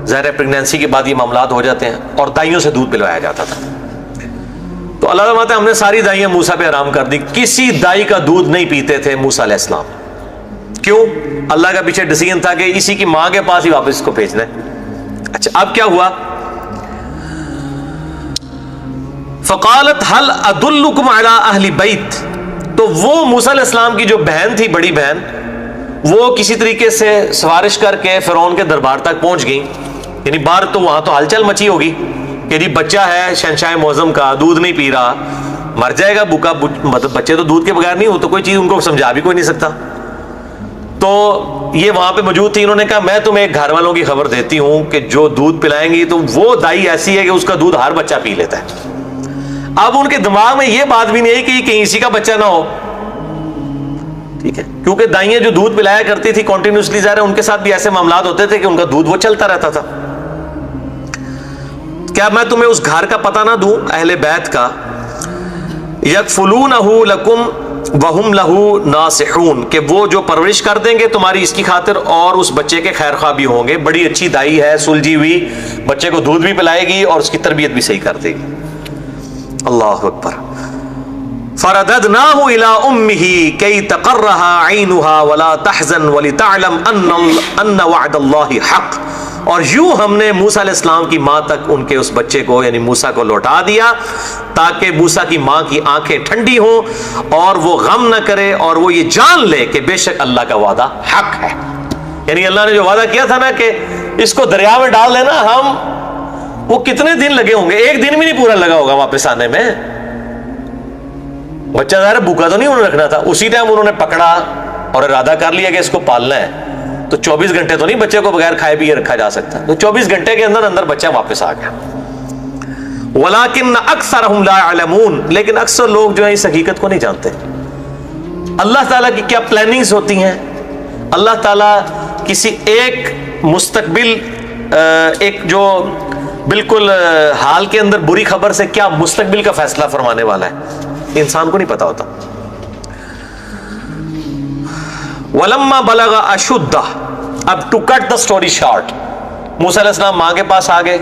ظاہر پریگنینسی کے بعد یہ معاملات ہو جاتے ہیں، اور دائیوں سے دودھ پلوایا جاتا تھا. تو اللہ تعالیٰ ہم نے ساری دائیاں موسیٰ پہ حرام کر دی. کسی دائی کا دودھ نہیں پیتے تھے موسیٰ علیہ السلام. کیوں؟ اللہ کا پیچھے ڈیسیژن تھا کہ اسی کی ماں کے پاس ہی واپس اس کو بھیجنا ہے. اچھا اب کیا ہوا؟ فقالت هل ادلکم علی اہل بیت. تو وہ موسیٰ علیہ السلام کی جو بہن تھی، بڑی بہن، وہ کسی طریقے سے سفارش کر کے فرعون کے دربار تک پہنچ گئی. یعنی باہر تو وہاں تو ہلچل مچی ہوگی کہ جی بچہ ہے شہنشاہ معظم کا، دودھ نہیں پی رہا، مر جائے گا بھوکا. مطلب بچے تو دودھ کے بغیر نہیں ہو تو کوئی چیز ان کو سمجھا بھی کوئی نہیں سکتا. تو یہ وہاں پہ موجود تھی. انہوں نے کہا میں تمہیں ایک گھر والوں کی خبر دیتی ہوں کہ جو دودھ پلائیں گی تو وہ دائی ایسی ہے کہ اس کا دودھ ہر بچہ پی لیتا ہے. اب ان کے دماغ میں یہ بات بھی نہیں ہے کہ یہ کہیں اسی کا بچہ نہ ہو. ٹھیک ہے، کیونکہ دائیاں جو دودھ پلایا کرتی تھی کنٹینیوسلی، ظاہر ہے ان کے ساتھ بھی ایسے معاملات ہوتے تھے کہ ان کا دودھ وہ چلتا رہتا تھا. کیا میں تمہیں اس گھر کا پتہ نہ دوں اہل بیت کا؟ یکفلونہ لکم وہم لہو ناصحون، کہ وہ جو پرورش کر دیں گے تمہاری اس کی خاطر، اور اس بچے کے خیر خواہ بھی ہوں گے. بڑی اچھی دائی ہے، سلجھی ہوئی، بچے کو دودھ بھی پلائے گی اور اس کی تربیت بھی صحیح کر دے گی. اللہ اکبر. فرددناہ الی امہ کی تقرها عینها ولا تحزن ولتعلم ان وعد اللہ حق. اور یوں ہم نے موسیٰ علیہ السلام کی ماں تک ان کے اس بچے کو یعنی موسیٰ کو لوٹا دیا تاکہ موسیٰ کی ماں کی آنکھیں ٹھنڈی ہوں اور وہ غم نہ کرے اور وہ یہ جان لے کہ بے شک اللہ کا وعدہ حق ہے. یعنی اللہ نے جو وعدہ کیا تھا نا کہ اس کو دریا میں ڈال دینا، ہم وہ کتنے دن لگے ہوں گے، ایک دن بھی نہیں پورا لگا ہوگا واپس آنے میں. بچہ ظاہر بھوکا تو نہیں انہوں نے رکھنا تھا، اسی ٹائم انہوں نے پکڑا اور ارادہ کر لیا کہ اس کو پالنا ہے. تو 24 گھنٹے تو نہیں بچے کو بغیر کھائے پیے رکھا جا سکتا. تو 24 گھنٹے کے اندر اندر بچہ واپس آ گیا. وَلَكِنَّ أَكْثَرَهُمْ لَا يَعْلَمُونَ، لیکن اکثر لوگ جو ہیں اس حقیقت کو نہیں جانتے. اللہ تعالیٰ کی کیا پلاننگز ہوتی ہیں. اللہ تعالیٰ کسی ایک مستقبل، ایک جو بالکل حال کے اندر بری خبر سے کیا مستقبل کا فیصلہ فرمانے والا ہے، انسان کو نہیں پتا ہوتا. وَلَمَّا بَلَغَ أَشُدَّهُ، اب to cut the story short, موسیٰ علیہ السلام ماں کے پاس آ گئے.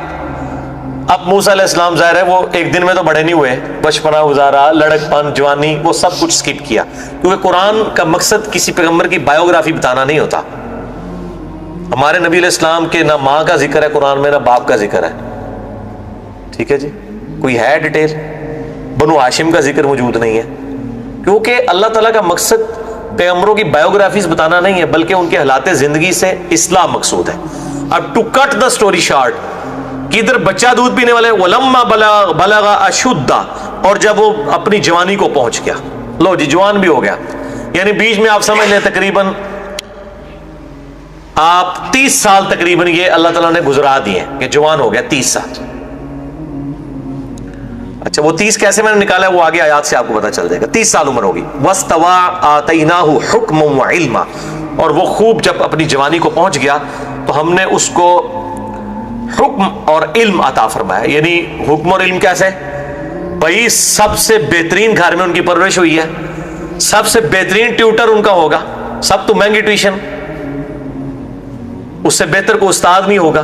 اب موسیٰ علیہ السلام ظاہر ہے وہ ایک دن میں تو بڑے نہیں ہوئے، بچپنا گزارا، لڑک پن، جوانی، وہ سب کچھ سکپ کیا، کیونکہ قرآن کا مقصد کسی پیغمبر کی بایوگرافی بتانا نہیں ہوتا. ہمارے نبی علیہ السلام کے نہ ماں کا ذکر ہے قرآن میں، نہ باپ کا ذکر ہے. ٹھیک ہے جی، کوئی ہے ڈیٹیل؟ بنو ہاشم کا ذکر موجود نہیں ہے، کیونکہ اللہ تعالیٰ کا مقصد پیغمبروں کی بایوگرافیز بتانا نہیں ہے بلکہ ان کے حالات زندگی سے اصلاح مقصود ہے. اب to cut the story short, کدھر بچہ دودھ پینے والے، وَلَمَّا بَلَغَ أَشُدَّهُ، اور جب وہ اپنی جوانی کو پہنچ گیا، لو جی جوان بھی ہو گیا، یعنی بیچ میں آپ سمجھ لیں تقریباً آپ 30 سال تقریباً یہ اللہ تعالیٰ نے گزرا دیے کہ جوان ہو گیا 30 سال. اچھا وہ 30 کیسے میں نے نکالا ہے وہ آگے آیات سے آپ کو پتا چل جائے گا. 30 سال عمر ہوگی. وَاسْتَوَىٰ آتَيْنَاهُ حُكْمًا وَعِلْمًا، اور وہ خوب جب اپنی جوانی کو پہنچ گیا تو ہم نے اس کو حکم اور علم عطا فرمایا. یعنی حکم اور علم کیسے؟ بھائی سب سے بہترین گھر میں ان کی پرورش ہوئی ہے, سب سے بہترین ٹیوٹر ان کا ہوگا, سب تو مہنگی ٹیوشن, اس سے بہتر کو استاد نہیں ہوگا,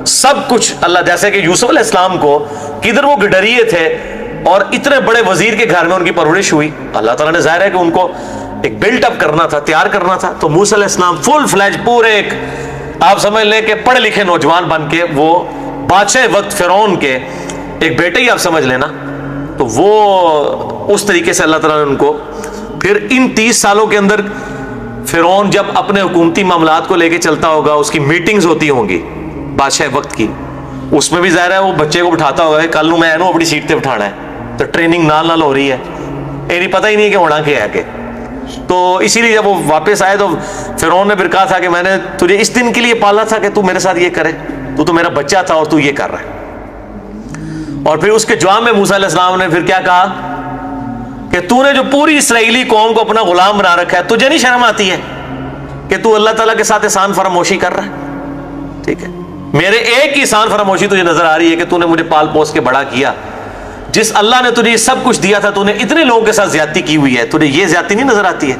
سب کچھ اللہ. جیسے کہ یوسف علیہ السلام کو کدھر وہ گڈریے تھے اور اتنے بڑے وزیر کے گھر میں ان کی پرورش ہوئی, اللہ تعالیٰ نے ظاہر ہے کہ ان کو ایک بلٹ اپ کرنا تھا, تیار کرنا تھا. تو موسیٰ علیہ السلام فل فلیج پورے ایک آپ سمجھ لیں کہ پڑھے لکھے نوجوان بن کے وہ بادشاہ وقت فرعون کے ایک بیٹے ہی آپ سمجھ لینا. تو وہ اس طریقے سے اللہ تعالیٰ نے ان کو پھر ان 30 سالوں کے اندر فرعون جب اپنے حکومتی معاملات کو لے کے چلتا ہوگا, اس کی میٹنگز ہوتی ہوں گی بادشاہ وقت کی, اس میں بھی ظاہر ہے وہ بچے کو بٹھاتا ہوگا کہ کل نو میں اپنی سیٹ پہ بٹھانا ہے, تو ٹریننگ نال ہو رہی ہے, نہیں پتہ ہی نہیں کہ ہونا کیا ہے کہ. تو اسی لیے جب وہ واپس آئے تو فرعون نے پھر کہا تھا کہ میں نے تجھے اس دن کے لیے پالا تھا کہ تو میرے ساتھ یہ کرے, تو میرا بچہ تھا اور تو یہ کر رہا ہے. اور پھر اس کے جواب میں موسیٰ علیہ السلام نے پھر کیا کہا کہ تو نے جو پوری اسرائیلی قوم کو اپنا غلام بنا رکھا ہے, تجھے نہیں شرم آتی ہے کہ تو اللہ تعالیٰ کے ساتھ احسان فراموشی کر رہا ہے؟ ٹھیک ہے, میرے ایک ہی احسان فراموشی تجھے نظر آ رہی ہے کہ تو نے مجھے پال پوس کے بڑا کیا. جس اللہ نے تجھے سب کچھ دیا تھا, تو نے اتنے لوگوں کے ساتھ زیادتی کی ہوئی ہے, تجھے یہ زیادتی نہیں نظر آتی ہے؟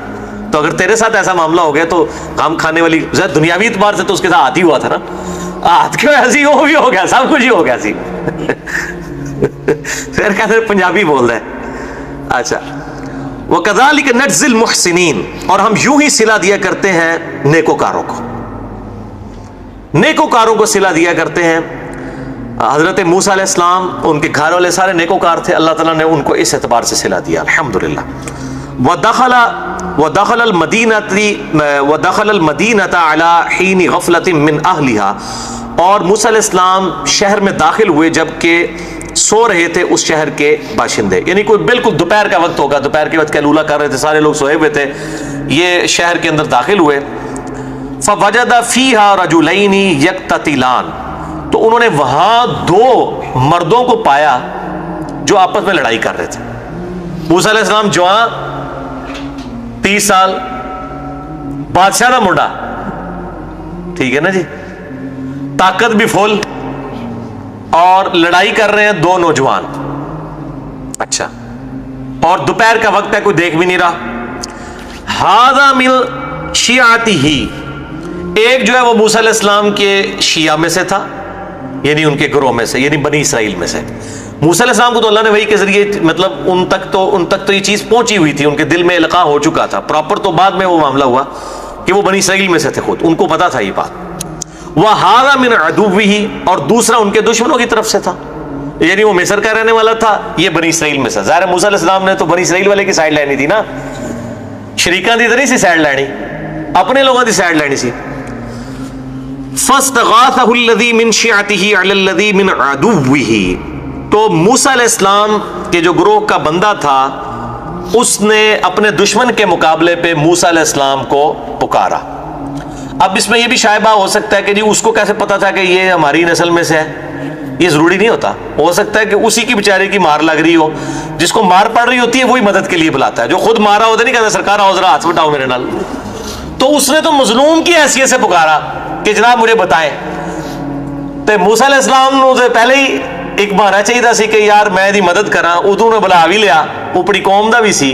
تو اگر تیرے ساتھ ایسا معاملہ ہو گیا تو کام کھانے والی دنیاوی اعتبار سے تو اس کے ساتھ ہی ہوا تھا نا, ہاتھ کیوں ایسی وہ بھی ہو گیا, سب کچھ ہی ہو گیا سی. پھر کہتے ہیں پنجابی بول رہے ہیں. اچھا, وَكَذَلِكَ نَجْزِي الْمُحْسِنِينَ, اور ہم یوں ہی صلہ دیا کرتے ہیں نیکوکاروں کو, نیکوکاروں کو صلہ دیا کرتے ہیں. حضرت موسیٰ علیہ السلام ان کے گھر والے سارے نیکوکار تھے, اللہ تعالیٰ نے ان کو اس اعتبار سے صلہ دیا, الحمدللہ. وَدَخَلَ الْمَدِينَةَ عَلَى حِينِ غَفْلَةٍ مِّنْ أَهْلِهَا, اور موسیٰ علیہ السلام شہر میں داخل ہوئے جبکہ سو رہے تھے اس شہر کے باشندے. یعنی کوئی بالکل دوپہر کا وقت ہوگا, دوپہر کے وقت قیلولہ کر رہے تھے, سارے لوگ سوئے ہوئے تھے, یہ شہر کے اندر داخل ہوئے. فَوَجَدَ فِيهَا رَجُلَيْنِ يَقْتَتِلَانِ, تو انہوں نے وہاں دو مردوں کو پایا جو آپس میں لڑائی کر رہے تھے. موسیٰ علیہ السلام جوان 30 سال, بادشاہ کا منڈا, ٹھیک ہے نا جی, طاقت بھی فل, اور لڑائی کر رہے ہیں دو نوجوان. اچھا, اور دوپہر کا وقت ہے, کوئی دیکھ بھی نہیں رہا. ہذا من شیعتہ, ایک جو ہے وہ موسیٰ علیہ السلام کے شیعہ میں سے تھا, یعنی ان کے گروہ میں سے, یعنی بنی اسرائیل میں سے. موسیٰ علیہ السلام کو تو اللہ نے وحی کے ذریعے مطلب ان تک تو یہ چیز پہنچی ہوئی تھی, ان کے دل میں القاء ہو چکا تھا پراپر. تو بعد میں وہ معاملہ ہوا کہ وہ بنی اسرائیل میں سے تھے, خود ان کو پتا تھا یہ بات. وَهَذَا مِنْ عَدُوِّهِ, اور دوسرا ان کے دشمنوں کی طرف سے تھا, یعنی وہ مصر کا رہنے والا تھا, یہ بنی اسرائیل میں سے. ظاہر موسیٰ علیہ السلام نے تو بنی اسرائیل والے کی سائڈ لینی تھی نا, شریکاں دی نہیں سی سائڈ لینی, اپنے لوگوں کی سائڈ لینی سی. فَاسْتَغَاثَهُ الَّذِي مِنْ شِيعَتِهِ عَلَى الَّذِي مِنْ عَدُوِّهِ, تو موسیٰ علیہ السلام کے جو گروہ کا بندہ تھا اس نے اپنے دشمن کے مقابلے پہ موسیٰ علیہ السلام کو پکارا. اب اس میں یہ بھی شائبہ ہو سکتا ہے کہ جی اس کو کیسے پتا تھا کہ یہ ہماری نسل میں سے ہے, یہ ضروری نہیں ہوتا. ہو سکتا ہے کہ اسی کی بیچارے کی مار لگ رہی ہو, جس کو مار پڑ رہی ہوتی ہے وہی مدد کے لیے بلاتا ہے, جو خود مارا ہوتا نہیں کہتا سرکار آؤ ذرا ہاتھ بٹاؤ میرے نال. تو اس نے تو مظلوم کی حیثیت سے پکارا کہ جناب مجھے بتائیں. تو موسیٰ علیہ السلام نے پہلے ہی ایک بہانا چاہیے سی کہ یار میں دی مدد کرا, ادو نے بلا بھی لیا, اوپری قوم دا بھی سی.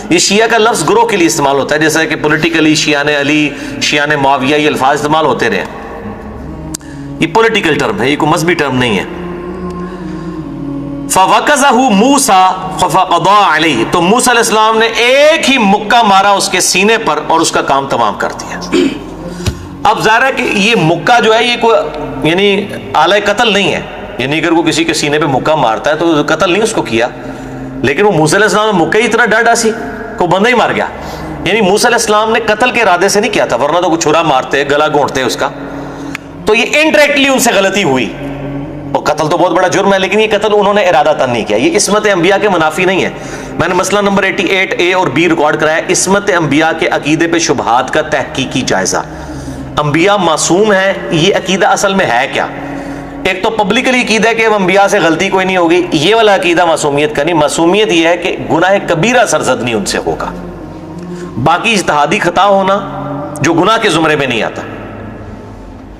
یہ شیعہ کا لفظ گروہ کے لیے استعمال ہوتا ہے, جیسا کہ پولیٹیکلی شیعہ نے علی, شیعہ نے معاویہ, یہ الفاظ استعمال ہوتے رہے. یہ پولیٹیکل ٹرم ہے, یہ کوئی مذہبی ٹرم نہیں ہے. فَوَقَذَهُ مُوسَى فَقَضَى عَلَيْهِ, تو موسیٰ علیہ السلام نے ایک ہی مکہ مارا اس کے سینے پر اور اس کا کام تمام کر دیا. اب ظاہر ہے کہ یہ مکہ جو ہے یہ کوئی یعنی آلہ قتل نہیں ہے, یعنی اگر وہ کسی کے سینے پہ مکہ مارتا ہے تو قتل نہیں اس کو کیا, لیکن وہ موسیٰ علیہ السلام نے مکہ ہی اتنا ڈاڈا سی کو بندہ ہی مار گیا. یعنی موسیٰ علیہ السلام نے قتل کے ارادے سے نہیں کیا تھا, ورنہ تو کوئی چھرا مارتے, گلا گھونٹتے اس کا. تو یہ انڈائریکٹلی ان سے غلطی ہوئی, اور قتل تو بہت بڑا جرم ہے, لیکن یہ قتل انہوں نے ارادہ تن نہیں کیا. یہ عصمت انبیاء کے منافی نہیں ہے. میں نے مسئلہ نمبر 88A اور B ریکارڈ کرایا, عصمت انبیاء کے عقیدے پہ شبہات کا تحقیقی جائزہ. انبیاء معصوم ہیں, یہ عقیدہ اصل میں ہے کیا؟ ایک تو پبلکلی عقیدہ ہے کہ انبیاء سے غلطی کوئی نہیں ہوگی, یہ والا عقیدہ معصومیت کا نہیں. معصومیت یہ ہے کہ گناہ کبیرہ سرزد نہیں ان سے ہوگا. باقی اجتہادی خطا ہونا جو گناہ کے زمرے میں نہیں آتا.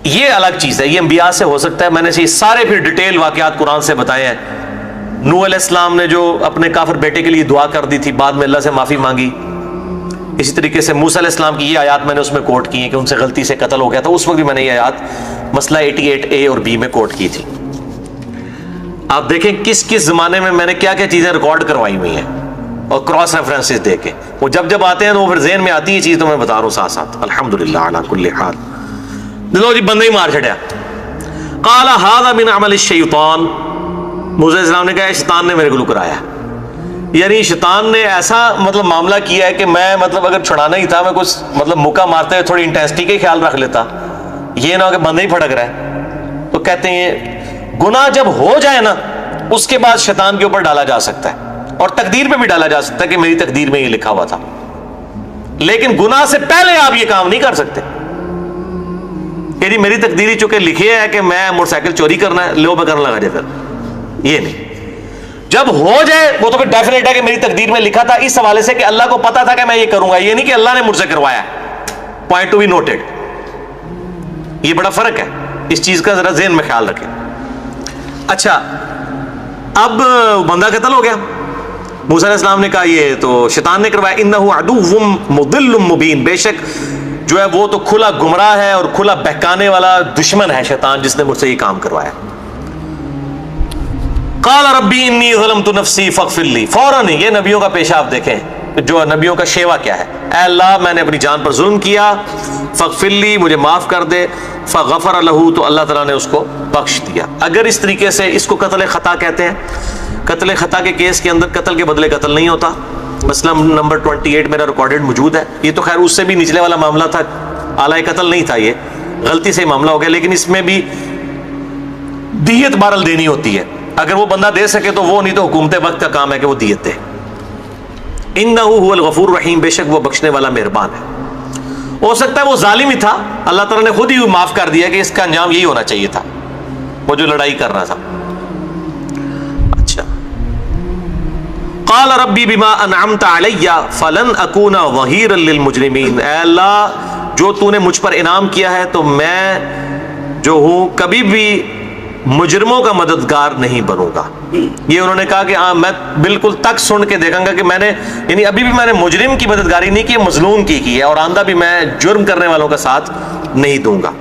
یہ الگ چیز ہے، یہ انبیاء سے ہو سکتا ہے. میں نے یہ سارے پھر ڈیٹیل واقعات قرآن سے بتائے ہیں. نوح علیہ السلام نے جو اپنے کافر بیٹے کے لیے دعا کر دی تھی، بعد میں اللہ سے معافی مانگی. اسی طریقے سے موسیٰ علیہ السلام کی یہ آیات میں نے اس میں کوٹ کی ہیں کہ ان سے غلطی سے قتل ہو گیا تھا. اس وقت بھی میں نے یہ آیات مسئلہ 88A اور B میں کوٹ کی تھی. آپ دیکھیں کس کس زمانے میں نے کیا کیا چیزیں ریکارڈ کروائی ہوئی ہیں اور کراس ریفرنسز دے کے. وہ جب آتے ہیں تو وہ پھر ذہن میں آتی ہے چیز، تو میں بتا رہا ہوں ساتھ ساتھ. الحمدللہ علی کل حال. لو جی بندے ہی مار چھڑیا. قال ھذا من عمل الشیطان، موسیٰ علیہ السلام نے کہا شیطان نے میرے کو کرایا. یعنی شیطان نے ایسا معاملہ کیا ہے کہ میں اگر چھڑانا ہی تھا، میں کچھ موقع مارتے ہوئے تھوڑی انٹینسٹی کا خیال رکھ لیتا، یہ نہ ہو کہ بندہ ہی پھڑک رہا ہے. تو کہتے ہیں گناہ جب ہو جائے نا، اس کے بعد شیطان کے اوپر ڈالا جا سکتا ہے اور تقدیر پہ بھی ڈالا جا سکتا ہے کہ میری تقدیر میں یہ لکھا ہوا تھا. لیکن گناہ سے پہلے آپ یہ کام نہیں کر سکتے کہ جی میری تقدیر ہی چونکہ لکھی ہے کہ میں موٹر سائیکل چوری کرنا ہے، لو میں کرنے لگا جائے. پھر یہ نہیں، جب ہو جائے وہ تو پھر ڈیفینیٹ ہے کہ میری تقدیر میں لکھا تھا، اس حوالے سے کہ اللہ کو پتا تھا کہ میں یہ کروں گا. یہ نہیں کہ اللہ نے مجھ سے کروایا. Point to be noted. یہ بڑا فرق ہے، اس چیز کا ذرا ذہن میں خیال رکھیں. اچھا، اب بندہ قتل ہو گیا. موسیٰ علیہ السلام نے کہا یہ تو شیطان نے کروایا. انہ عدو مضل مبین، بے شک جو ہے وہ تو کھلا گمراہ ہے اور کھلا بہکانے والا دشمن ہے شیطان، جس نے مجھ سے یہ کام کروایا. قال ربی انی ظلمت نفسی فاغفر لی. فوراً یہ نبیوں کا پیشہ آپ دیکھیں، جو نبیوں کا شیوا کیا ہے. اے اللہ میں نے اپنی جان پر ظلم کیا، فاغفر لی مجھے معاف کر دے. فغفر لہ، تو اللہ تعالیٰ نے اس کو بخش دیا. اگر اس طریقے سے اس کو قتل خطا کہتے ہیں. قتل خطا کے کیس کے اندر قتل کے بدلے قتل نہیں ہوتا. مسئلہ نمبر 28 میرا ریکارڈڈ موجود ہے. یہ تو خیر اس سے بھی نچلے والا معاملہ تھا، اعلی قتل نہیں تھا، یہ غلطی سے معاملہ ہو گیا. لیکن اس میں بھی دیت بہرحال دینی ہوتی ہے. اگر وہ بندہ دے سکے تو وہ، نہیں تو حکومت وقت کا کام ہے کہ وہ دیت دے. انہ هو الغفور الرحیم، بے شک وہ بخشنے والا مہربان ہے. ہو سکتا ہے وہ ظالم ہی تھا، اللہ تعالیٰ نے خود ہی معاف کر دیا کہ اس کا انجام یہی ہونا چاہیے تھا، وہ جو لڑائی کر رہا تھا. اچھا، قال ربی بما انعمت علی فلن اکون ظہیرا للمجرمین. اے اللہ جو تو نے مجھ پر انعام کیا ہے تو میں جو ہوں کبھی بھی مجرموں کا مددگار نہیں بنوں گا. یہ انہوں نے کہا کہ میں بالکل تک سن کے دیکھوں گا کہ میں نے، یعنی ابھی بھی میں نے مجرم کی مددگاری نہیں کی، مظلوم کی ہے، اور آندہ بھی میں جرم کرنے والوں کا ساتھ نہیں دوں گا.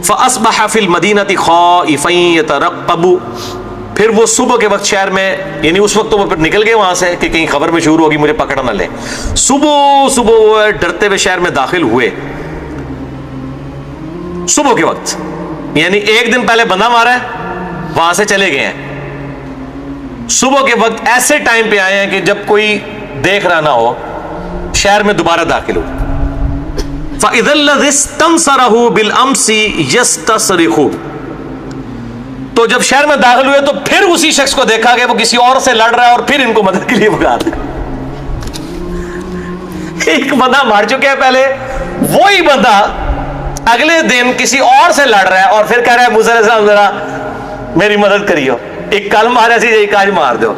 فاصبح فی المدینۃ خائفا یترقب. پھر وہ صبح کے وقت شہر میں، یعنی اس وقت تو وہ پھر نکل گئے وہاں سے کہ کہیں خبر میں شروع ہوگی مجھے پکڑ نہ لے. صبح وہ ڈرتے ہوئے شہر میں داخل ہوئے. صبح کے وقت یعنی ایک دن پہلے بندہ مارا ہے، وہاں سے چلے گئے ہیں. صبح کے وقت ایسے ٹائم پہ آئے ہیں کہ جب کوئی دیکھ رہا نہ ہو، شہر میں دوبارہ داخل ہو. فَإِذَا الَّذِي اسْتَنصَرَهُ بِالْأَمْسِ يَسْتَصْرِخُ. تو جب شہر میں داخل ہوئے تو پھر اسی شخص کو دیکھا کہ وہ کسی اور سے لڑ رہا ہے اور پھر ان کو مدد کے لیے بلا رہا ہے. ایک بندہ مار چکے ہیں پہلے، وہی بندہ اگلے دن کسی اور سے لڑ رہا ہے اور پھر کہہ رہا ہے موسیٰ علیہ السلام ذرا میری مدد کریو، ایک کل مارا سی ایک آج مار دو.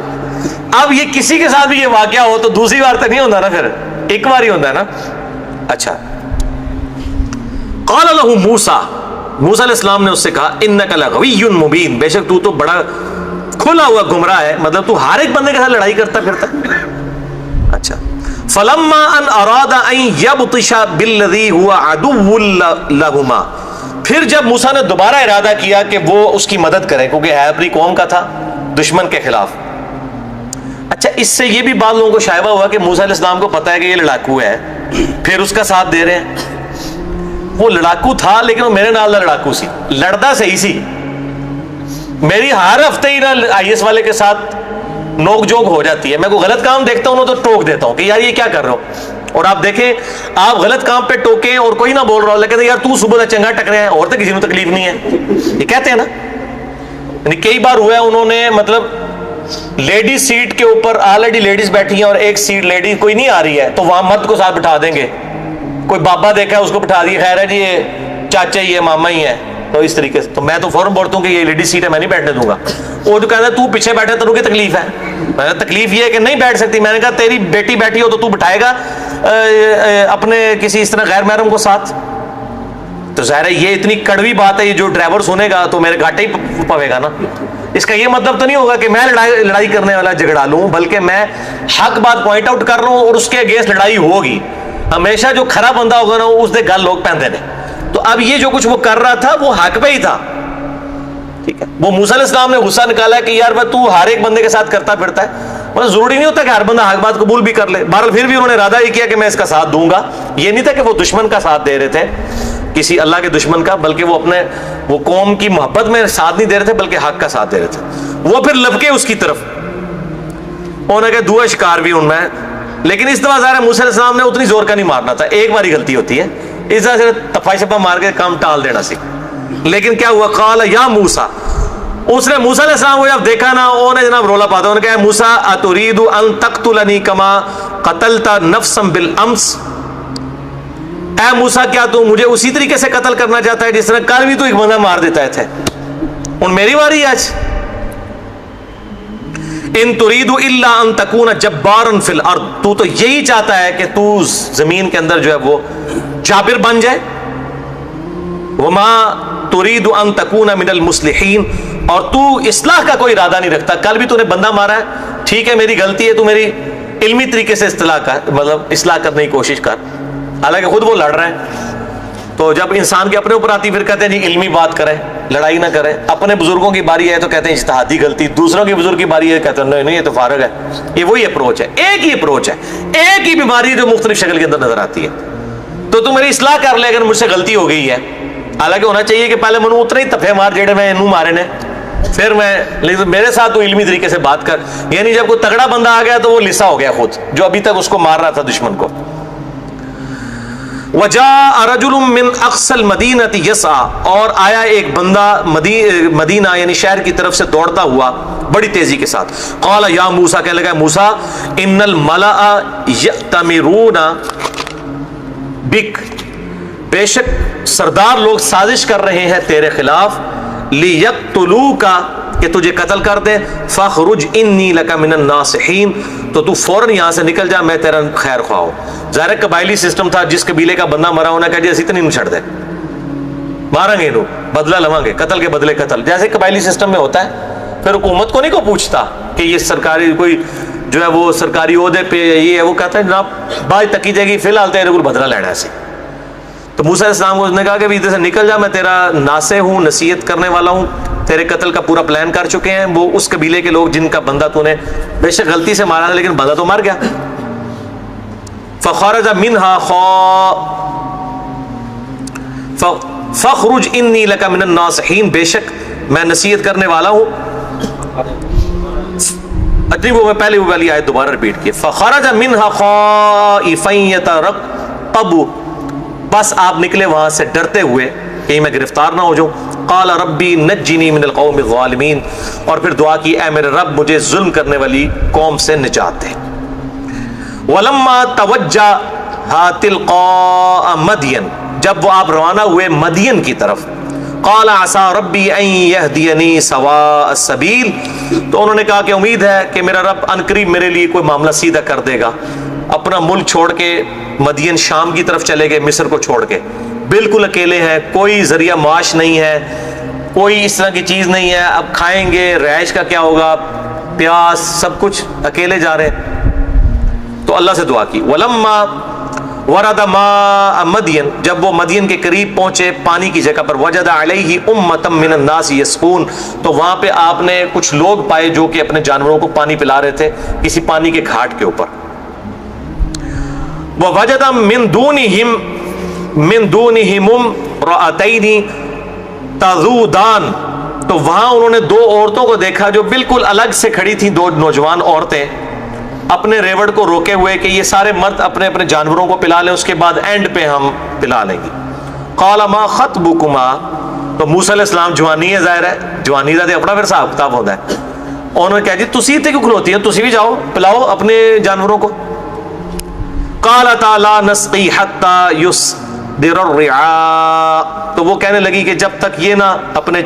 اب یہ کسی کے ساتھ بھی یہ واقعہ ہو تو دوسری بار تو نہیں ہوتا نا، پھر ایک بار ہی ہوتا ہے نا. اچھا، قال له موسیٰ، موسیٰ علیہ السلام نے اس سے کہا انک لغوی مبین، بے شک تو بڑا کھلا ہوا گمراہ ہے، تو ہر ایک بندے کے ساتھ لڑائی کرتا پھرتا. اچھا، فلما ان اراد ان یبطش بالذی هو عدو لهما. پھر جب موسیٰ نے دوبارہ ارادہ کیا کہ وہ اس کی مدد کرے، کیونکہ ہے اپنی قوم کا تھا، دشمن کے خلاف. اچھا، اس سے یہ بھی بعض لوگوں کو شائبہ ہوا کہ موسیٰ علیہ السلام کو پتا ہے کہ یہ لڑاکو ہے، پھر اس کا ساتھ دے رہے ہیں. وہ لڑاکو تھا لیکن وہ میرے نال لڑاکو سی، لڑدا صحیح سی. میری ہر ہفتے ہی نا IS والے کے ساتھ نوک جوک ہو جاتی ہے. میں کوئی غلط کام دیکھتا ہوں تو ٹوک دیتا ہوں کہ یار یہ کیا کر رہے ہو. اور آپ دیکھیں، آپ غلط کام پہ ٹوکیں اور کوئی نہ بول رہا ہو، لیکن یار تو صبح سے چنگا ٹکرے ہیں، اور تو کسی کو تکلیف نہیں ہے، یہ کہتے ہیں نا. یعنی کئی بار ہوا ہے، انہوں نے لیڈیز سیٹ کے اوپر آلریڈی لیڈیز بیٹھی ہیں اور ایک سیٹ لیڈی کوئی نہیں آ رہی ہے تو وہاں مرد کو ساتھ بٹھا دیں گے. کوئی بابا دیکھا ہے اس کو بٹھا دیا، خیر ہے جی یہ چاچا ہی ہے، ماما ہی ہے. تو اس طریقے سے تو میں تو فوراً بولتا ہوں کہ یہ لیڈیز سیٹ ہے، میں نہیں بیٹھنے دوں گا. وہ جو کہتا ہے تو پیچھے بیٹھے تو کی تکلیف ہے. میں نے تکلیف یہ ہے کہ نہیں بیٹھ سکتی. میں نے کہا تیری بیٹی بیٹھی ہو تو بٹھائے گا اپنے کسی اس طرح غیر محرم کو ساتھ. تو ظاہر ہے یہ اتنی کڑوی بات ہے، یہ جو ڈرائیور سنے گا تو میرے گھاٹے ہی پوے گا نا. اس کا یہ مطلب تو نہیں ہوگا کہ میں لڑائی کرنے والا جھگڑا لوں، بلکہ میں حق بات پوائنٹ آؤٹ کر رہا ہوں اور اس کے اگینسٹ لڑائی ہوگی. ہمیشہ جو کھرا بندہ ہوگا نا اس دے گل لوگ پہنتے ہیں. تو اب یہ جو کچھ وہ کر رہا تھا وہ حق پہ ہی تھا. ٹھیک ہے، وہ موسیٰ علیہ السلام نے غصہ نکالا کہ یار تو ہر ایک بندے کے ساتھ کرتا پھرتا ہے. مطلب ضروری نہیں ہوتا کہ ہر بندہ حق بات قبول بھی کر لے. بہرحال پھر بھی انہوں نے ارادہ ہی کیا کہ میں اس کا ساتھ دوں گا. یہ نہیں تھا کہ وہ دشمن کا ساتھ دے رہے تھے، کسی اللہ کے دشمن کا، بلکہ وہ اپنے وہ قوم کی محبت میں ساتھ نہیں دے رہے تھے بلکہ حق کا ساتھ دے رہے تھے. وہ پھر لپکے اس کی طرف، انہوں نے کہا دعا شکار بھی ان میں. لیکن اس دفعہ ظاہر ہے موسیٰ علیہ السلام نے اتنی زور کا نہیں مارنا تھا، ایک باری غلطی ہوتی ہے، اس طرح سے تپا شپا مار کے کام ٹال دینا سی. لیکن کیا ہوا، قال یا موسیٰ، اس نے موسیٰ علیہ السلام کو جب دیکھا نا، انہوں نے جناب رولا پاتا، انہوں نے کہا موسیٰ اتريد ان تقتلنی کما قتلت نفسا بالامس، اے موسیٰ کیا تو مجھے اسی طریقے سے قتل کرنا چاہتا ہے جس طرح کل بھی تو ایک بندہ مار دیتا تھے. ان میری باری آج. ان تريد الا ان تكون جبارا في الارض، تو یہی چاہتا ہے کہ تو زمین کے اندر جو ہے وہ جابر بن جائے. وما تريد ان تكون من المصلحين، اور تو اصلاح کا کوئی ارادہ نہیں رکھتا. کل بھی تو نے بندہ مارا ہے، ٹھیک ہے میری غلطی ہے، تو میری علمی طریقے سے اصلاح کرنے کی کوشش کر. حالانکہ خود وہ لڑ رہے ہیں. تو جب انسان کے اپنے اوپر آتی پھر کہتے ہیں جی علمی بات کریں، لڑائی نہ کریں. اپنے بزرگوں کی باری ہے تو کہتے ہیں اجتہادی غلطی، دوسروں کی بزرگ کی باری ہے کہتے ہیں نہیں یہ تو فارغ ہے. یہ وہی اپروچ ہے، ایک ہی اپروچ ہے، ایک ہی بیماری جو مختلف شکل کے اندر نظر آتی ہے. تو میری اصلاح کر لے اگر مجھ سے غلطی ہو گئی ہے. حالانکہ ہونا چاہیے کہ پہلے منو اتنے ہی تفے مار جیڑے میں انہوں مارے نے، پھر میں، لیکن میرے ساتھ تو علمی طریقے سے بات کر. یعنی جب کوئی تگڑا بندہ آ گیا تو وہ لسا ہو گیا خود، جو ابھی تک اس کو مار رہا تھا دشمن کو. وجاء رجل من اقصى المدینہ یسعى، اور آیا ایک بندہ مدینہ یعنی شہر کی طرف سے دوڑتا ہوا بڑی تیزی کے ساتھ. قال یا موسیٰ، کہنے لگا موسیٰ ان الملأ یأتمرون بک، بے شک سردار لوگ سازش کر رہے ہیں تیرے خلاف، لیقتلوک، کہ تجھے قتل کر دیں. فاخرج انی لک من الناصحین، تو فوراً یہاں سے نکل جا، میں تیرا خیر خواہ ہوں. ظاہر قبائلی سسٹم تھا، جس قبیلے کا بندہ مرا ہونا کہا جی اسی تو نہیں چھڑ دے، ماریں گے انہوں، بدلہ لواں گے، قتل کے بدلے قتل، جیسے قبائلی سسٹم میں ہوتا ہے. پھر حکومت کو نہیں کو پوچھتا کہ یہ سرکاری کوئی جو ہے وہ سرکاری عہدے پہ یہ ہے، وہ کہتا ہے جناب بات تکی جائے گی، فی الحال تیرے کو بدلہ لینا ہے ایسے. تو موسیٰ علیہ السلام کو اس نے کہا کہ ادھر سے نکل جا، میں تیرا ناصح ہوں، نصیحت کرنے والا ہوں، تیرے قتل کا پورا پلان کر چکے ہیں وہ اس قبیلے کے لوگ جن کا بندہ تو نے بے شک غلطی سے مارا تھا لیکن بندہ تو مر گیا. فخرج منها فخرج انی لک من الناصحین، بے شک میں نصیحت کرنے والا ہوں. اتنی وہ پہلی آیت دوبارہ ریپیٹ کی. فخرج منها خائفا يترقب، بس آپ نکلے وہاں سے ڈرتے ہوئے کہیں میں گرفتار نہ ہو جاؤں. قال ربی نجنی من القوم الظالمین، اور پھر دعا کی اے میرے رب مجھے ظلم کرنے والی قوم سے نجات دے. ولما توجہ تلقاء مدین، جب وہ آپ روانہ ہوئے مدین کی طرف. قال عسى ربی ان یہدینی سواء السبیل، تو انہوں نے کہا کہ امید ہے کہ میرا رب ان قریب میرے لیے کوئی معاملہ سیدھا کر دے گا. اپنا ملک چھوڑ کے مدین شام کی طرف چلے گئے، مصر کو چھوڑ کے، بالکل اکیلے ہیں، کوئی ذریعہ معاش نہیں ہے، کوئی اس طرح کی چیز نہیں ہے. اب کھائیں گے، رہائش کا کیا ہوگا، پیاس، سب کچھ اکیلے جا رہے ہیں. تو اللہ سے دعا کی. ولما ورد ماء مدین، جب وہ مدین کے قریب پہنچے پانی کی جگہ پر، وجد علیہ امۃ من الناس یسقون، تو وہاں پہ آپ نے کچھ لوگ پائے جو کہ اپنے جانوروں کو پانی پلا رہے تھے کسی پانی کے گھاٹ کے اوپر. ووجد من دونہم امرأتین تذودان، تو وہاں انہوں نے دو عورتوں کو دیکھا جو بالکل الگ سے کھڑی تھیں، دو نوجوان عورتیں اپنے ریوڑ کو روکے ہوئے کہ یہ سارے مرد اپنے اپنے جانوروں کو پلا لیں، اس کے بعد اینڈ پہ ہم پلا لیں گے. قال ما خطبکما، تو موسیٰ علیہ السلام جوانی ہے، ظاہر ہے جوانی کا اپنا پھر حساب کتاب ہوتا ہے. انہوں نے کہا جی تسی اتنے کیوں کھلوتی ہیں، تسی بھی جاؤ پلاؤ اپنے جانوروں کو. قالتا لا نسقی حتی یصدر الرعاء، تو وہ کہنے لگی کہ جب تک یہ نہ اپنے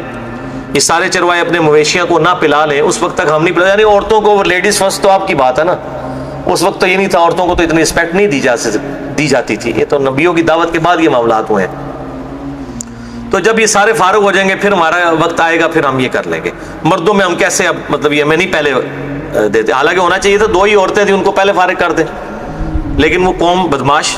یہ سارے چروائے اپنے مویشیاں کو نہ پلا لیں اس وقت تک ہم نہیں پلا. یعنی عورتوں کو لیڈیز فرسٹ تو آپ کی بات ہے نا، اس وقت تو یہ نہیں تھا، عورتوں کو تو اتنی رسپیکٹ نہیں دی جاتی تھی. یہ تو نبیوں کی دعوت کے بعد یہ معاملات ہوئے ہیں. تو جب یہ سارے فارغ ہو جائیں گے پھر ہمارا وقت آئے گا، پھر ہم یہ کر لیں گے. مردوں میں ہم کیسے اب مطلب یہ ہمیں نہیں پہلے دیتے، حالانکہ ہونا چاہیے تھا 2 ہی عورتیں تھیں ان کو پہلے فارغ کر دیں، لیکن وہ قوم بدماش.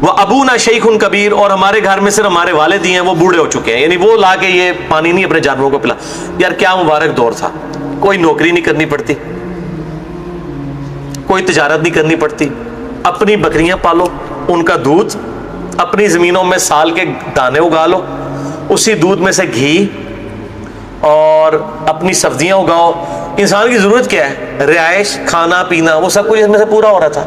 وہ ابونا شیخ کبیر، اور ہمارے گھر میں صرف ہمارے والد ہی ہیں، وہ بوڑھے ہو چکے ہیں، یعنی وہ لا کے یہ پانی نہیں اپنے جانوروں کو پلا. یار کیا مبارک دور تھا، کوئی نوکری نہیں کرنی پڑتی، کوئی تجارت نہیں کرنی پڑتی، اپنی بکریاں پالو، ان کا دودھ، اپنی زمینوں میں سال کے دانے اگا لو، اسی دودھ میں سے گھی اور اپنی سبزیاں اگاؤ. انسان کی ضرورت کیا ہے؟ رہائش، کھانا پینا، وہ سب کچھ اس میں سے پورا ہو رہا تھا.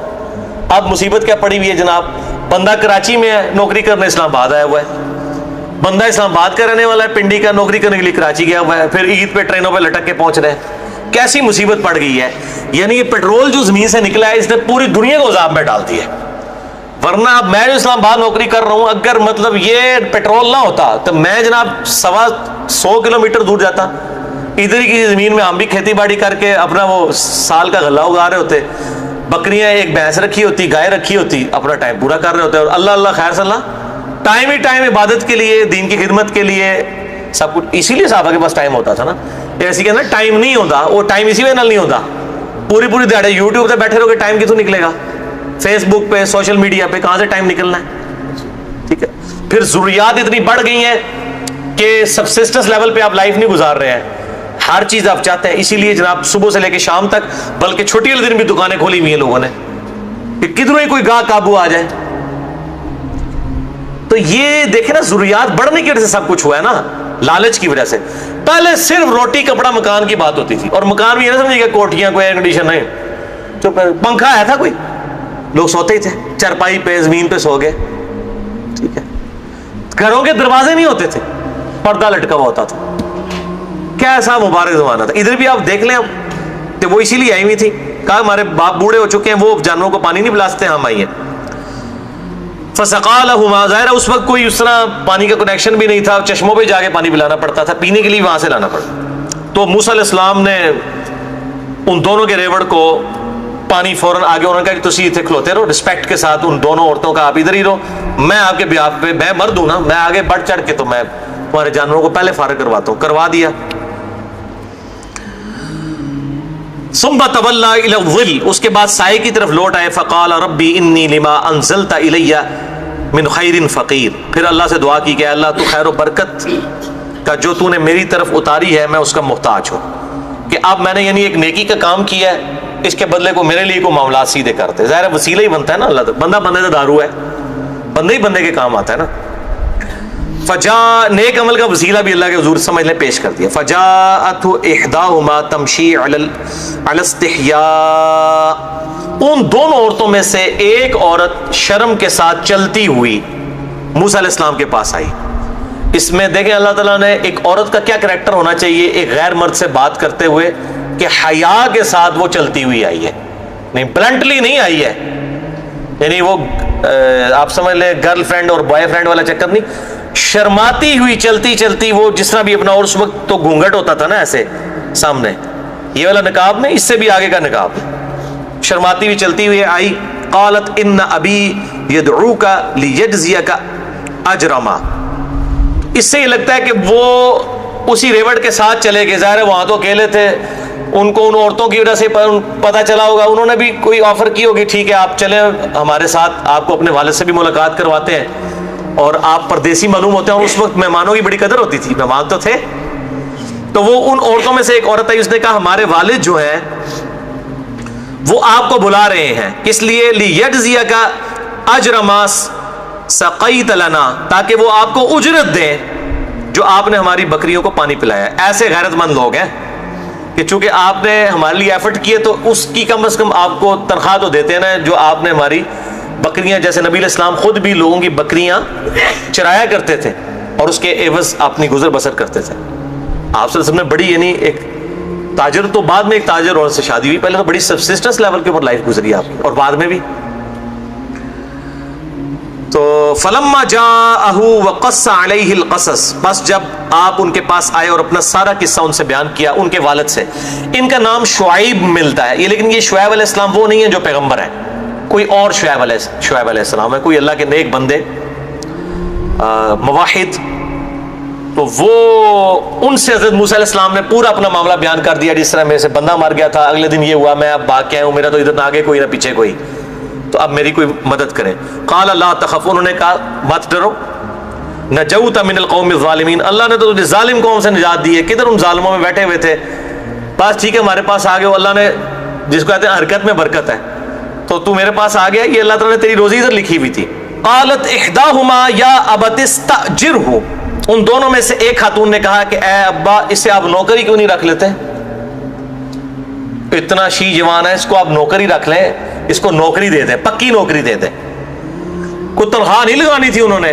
اب مصیبت کیا پڑی ہوئی ہے جناب، بندہ کراچی میں ہے، نوکری کرنے اسلام آباد آیا ہوا ہے، بندہ اسلام آباد کا رہنے والا ہے، پنڈی کا، نوکری کرنے کے لیے کراچی گیا ہوا ہے، پھر عید پہ ٹرینوں پہ لٹک کے پہنچ رہے ہیں. کیسی مصیبت پڑ گئی ہے. یعنی یہ پیٹرول جو زمین سے نکلا ہے اس نے پوری دنیا کو عذاب میں ڈال دیا ہے. ورنہ اب میں جو اسلام آباد نوکری کر رہا ہوں، اگر مطلب یہ پیٹرول نہ ہوتا تو میں جناب 100 کلومیٹر دور جاتا، ادھر کی زمین میں ہم بھی کھیتی باڑی کر کے اپنا وہ سال کا غلہ اگا رہے ہوتے، بکریاں ایک بھینس رکھی ہوتی، گائے رکھی ہوتی، اپنا ٹائم پورا کر رہے ہوتے. اور اللہ اللہ خیر صلی اللہ، ٹائم ہی ٹائم عبادت کے لیے، دین کی خدمت کے لیے، سب کچھ. اسی لیے صحابہ کے پاس ٹائم ہوتا تھا نا. ایسی کہنا ٹائم نہیں ہوتا، وہ ٹائم اسی وجہ نہیں ہوتا. پوری دیہڑے یوٹیوب پہ بیٹھے رہو گے، ٹائم کتوں نکلے گا؟ فیس بک پہ، سوشل میڈیا پہ، کہاں سے ٹائم نکلنا ہے؟ ٹھیک ہے. پھر ضروریات اتنی بڑھ گئی ہیں کہ سبسسٹنس لیول پہ آپ لائف نہیں گزار رہے ہیں، ہر چیز آپ چاہتے ہیں. اسی لیے جناب صبح سے لے کے شام تک، بلکہ چھٹی والے دن بھی دکانیں کھولی ہوئی ہیں لوگوں نے کہ کدھروں ہی کوئی گاہ قابو آ جائے. تو یہ دیکھیں نا، ضروریات بڑھنے کی وجہ سے سب کچھ ہوا ہے نا، لالچ کی وجہ سے. پہلے صرف روٹی کپڑا مکان کی بات ہوتی تھی، اور مکان بھی یہ نہ سمجھیے کہ کوٹیاں، کوئی ایئر کنڈیشن نہیں، تو پنکھا آیا تھا، کوئی لوگ سوتے ہی تھے چرپائی پہ، زمین پہ سو گئے. ٹھیک ہے. گھروں کے دروازے نہیں ہوتے تھے، پردہ لٹکا ہوا ہوتا تھا. کیسا مبارک زمانہ تھا. ادھر بھی آپ دیکھ لیں، تو وہ اسی لیے آئی ہوئی تھی، کہا ہمارے باپ بوڑھے ہو چکے ہیں، وہ جانوروں کو پانی نہیں پلاستے، ہم آئیے. فسقا لہما، ظاہر ہے اس وقت کوئی اس طرح پانی کا کنیکشن بھی نہیں تھا، چشموں پہ جا کے پانی پلانا پڑتا تھا، پینے کے لیے وہاں سے لانا پڑتا. تو موسیٰ علیہ السلام نے ان دونوں کے ریوڑ کو پانی فوراً آگے، انہوں نے کہا کہ تسی اتنے کھلوتے رہو، رسپیکٹ کے ساتھ ان دونوں عورتوں کا، آپ ادھر ہی رہو، میں آپ کے بیاہ پہ، میں مرد ہوں نا، میں آگے بڑھ چڑھ کے تو میں تمہارے جانوروں کو پہلے فارغ کرواتا ہوں. کروا دیا. ثم تولى الى الظل، اس کے بعد سائے کی طرف لوٹ آئے. فقال ربی انی لما انزلت الی من خیر فقیر، پھر اللہ سے دعا کی کہ اللہ تو خیر و برکت کا جو تو نے میری طرف اتاری ہے میں اس کا محتاج ہوں، کہ اب میں نے یعنی ایک نیکی کا کام کیا ہے، اس کے بدلے کو میرے لیے کو معاملات سیدھے کرتے. ظاہر وسیلہ ہی بنتا ہے نا اللہ تک، بندہ بندے کا دارو ہے، بندے ہی بندے کے کام آتا ہے نا. فجا، نیک عمل کا وسیلہ بھی اللہ کے حضور سمجھ لیں پیش کر دیا. فجاءت احداہما تمشی علی الاستحیاء، ان دونوں عورتوں میں سے ایک عورت شرم کے ساتھ چلتی ہوئی موسیٰ علیہ السلام کے پاس آئی. اس میں دیکھیں اللہ تعالیٰ نے ایک عورت کا کیا کریکٹر ہونا چاہیے ایک غیر مرد سے بات کرتے ہوئے، کہ حیا کے ساتھ وہ چلتی ہوئی آئی ہے، نہیں بلنٹلی نہیں آئی ہے. یعنی وہ آپ سمجھ لیں گرل فرینڈ اور بوائے فرینڈ والا چکر نہیں، شرماتی ہوئی چلتی چلتی، وہ جس طرح بھی اپنا، اور اس وقت تو گھونگھٹ ہوتا تھا نا ایسے سامنے، یہ والا نقاب نہیں، اس سے بھی آگے کا نقاب، شرماتی ہوئی چلتی ہوئی آئی. قالت ان ابی یدعوک لیجزیک اجر ما، اس سے یہ لگتا ہے کہ وہ اسی ریوڑ کے ساتھ چلے گئے. ظاہر ہے وہاں تو اکیلے تھے، ان کو ان عورتوں کی وجہ سے پتہ چلا ہوگا، انہوں نے بھی کوئی آفر کی ہوگی، ٹھیک ہے آپ چلیں ہمارے ساتھ، آپ کو اپنے والد سے بھی ملاقات کرواتے ہیں، اور آپ پردیسی معلوم ہوتے ہیں، اور اس وقت مہمانوں کی بڑی قدر ہوتی تھی، مہمان تو تھے. تو وہ ان عورتوں میں سے ایک عورت آئی، اس نے کہا ہمارے والد جو ہیں وہ آپ کو بلا رہے ہیں، کس لیے؟ لیجزیک اجر ما سقیت لنا، تاکہ وہ آپ کو اجرت دیں جو آپ نے ہماری بکریوں کو پانی پلایا. ایسے غیرت مند لوگ ہیں کہ چونکہ آپ نے ہمارے لیے ایفرٹ کیے تو اس کی کم از کم آپ کو تنخواہ تو دیتے ہیں نا، جو آپ نے ہماری بکریاں، جیسے نبی علیہ السلام خود بھی لوگوں کی بکریاں چرایا کرتے تھے اور اس کے عوض اپنی گزر بسر کرتے تھے. آپ صلی اللہ علیہ وسلم نے بڑی، یعنی ایک تاجر، تو بعد میں ایک تاجر عورت سے شادی ہوئی، پہلے تو بڑی سبسسٹنس لیول کے اوپر لائف گزری آپ کی، اور بعد میں بھی. تو فلما جاءہ وقص علیہ القصص، بس جب آپ ان کے پاس آئے اور اپنا سارا قصہ ان سے بیان کیا، ان کے والد سے. ان کا نام شعیب ملتا ہے یہ، لیکن یہ شعیب علیہ السلام وہ نہیں ہے جو پیغمبر ہیں، کوئی اور شعیب علیہ السلام ہے، کوئی اللہ کے نیک بندے، موحد، تو وہ ان سے حضرت موسیٰ علیہ السلام نے پورا اپنا معاملہ بیان کر دیا، جس طرح میرے سے بندہ مر گیا تھا، اگلے دن یہ ہوا، میں اب بھاگ کے آیا ہوں، میرا تو ادھر نہ آگے کوئی نہ پیچھے کوئی، تو اب میری کوئی مدد کریں۔ قال لا تخف، انہوں نے کہا مت ڈرو، نجوت من القوم الظالمین، اللہ نے تو تجھے ظالم قوم سے نجات دی ہے، کدھر ان ظالموں میں بیٹھے ہوئے تھے، بس ٹھیک ہے ہمارے پاس آ گئے ہو، اللہ نے جس کو کہتے ہیں حرکت میں برکت ہے، تو میرے پاس آ گیا، یہ اللہ تعالیٰ نے تیری روزی ادھر لکھی ہوئی تھی۔ قالت احداہما یا ابت استاجرہ، ان دونوں میں سے ایک خاتون نے کہا کہ اے ابا اسے آپ نوکری کیوں نہیں رکھ لیتے، اتنا شی جوان ہے، اس کو آپ نوکری رکھ لیں، اس کو نوکری دے دیں، پکی نوکری دے دیں، کوئی تنخواہ نہیں لگانی تھی انہوں نے،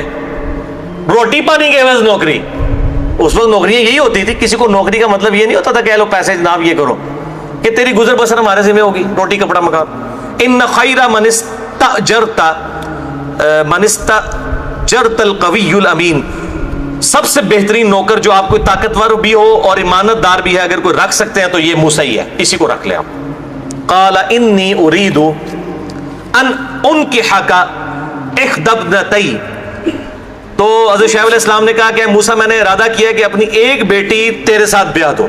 روٹی پانی کے عوض نوکری۔ اس وقت نوکریاں یہی ہوتی تھی، کسی کو نوکری کا مطلب یہ نہیں ہوتا تھا کہ لو پیسے جناب یہ کرو، کہ تیری گزر بسر ہمارے ذمہ ہوگی، روٹی کپڑا مکان۔ ان خیر من استأجرت القوی الامین، سب سے بہترین نوکر جو آپ کو طاقتور بھی ہو اور امانت دار بھی ہے، اگر کوئی رکھ سکتے ہیں تو یہ موسیٰ ہی ہے، اسی کو رکھ لیں آپ۔ قال انی ارید ان انکحک احدی ابنتی، تو حضرت شعیب علیہ السلام نے کہا کہ موسیٰ میں نے ارادہ کیا کہ اپنی ایک بیٹی تیرے ساتھ بیعہ دو،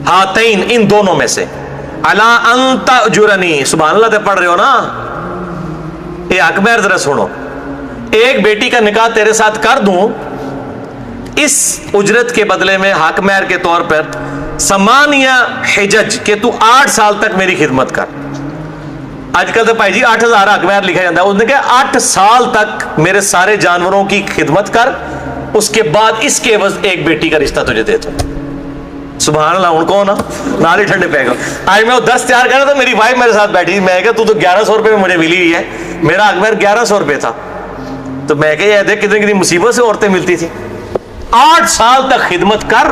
ہاتین، ان دونوں میں سے، علی ان تأجرنی، سبحان اللہ تے پڑھ رہے ہو نا، یہ حق مہر ذرا سنو، ایک بیٹی کا نکاح تیرے ساتھ کر دوں، اس اجرت کے بدلے میں حق مہر کے طور پر 8 حجج، کہ تو 8 سال تک میری خدمت کر۔ آج کل تو بھائی جی 8000 حق مہر لکھا جاتا ہے، اس نے کہا 8 سال تک میرے سارے جانوروں کی خدمت کر، اس کے بعد اس کے عوض ایک بیٹی کا رشتہ تجھے دیتا ہوں۔ سبحان اللہ، ان کو نا نارے ٹھنڈے پہ گا۔ آج میں وہ 10 تیار کر رہا تھا، میری وائف میرے ساتھ بیٹھی، میں کہا تو 1100 روپے میں مجھے ملی ہوئی ہے، میرا حق مہر 1100 روپے تھا، تو میں کہ یہ دیکھ کتنی کتنی مصیبت سے عورتیں ملتی تھی۔ 8 سال تک خدمت کر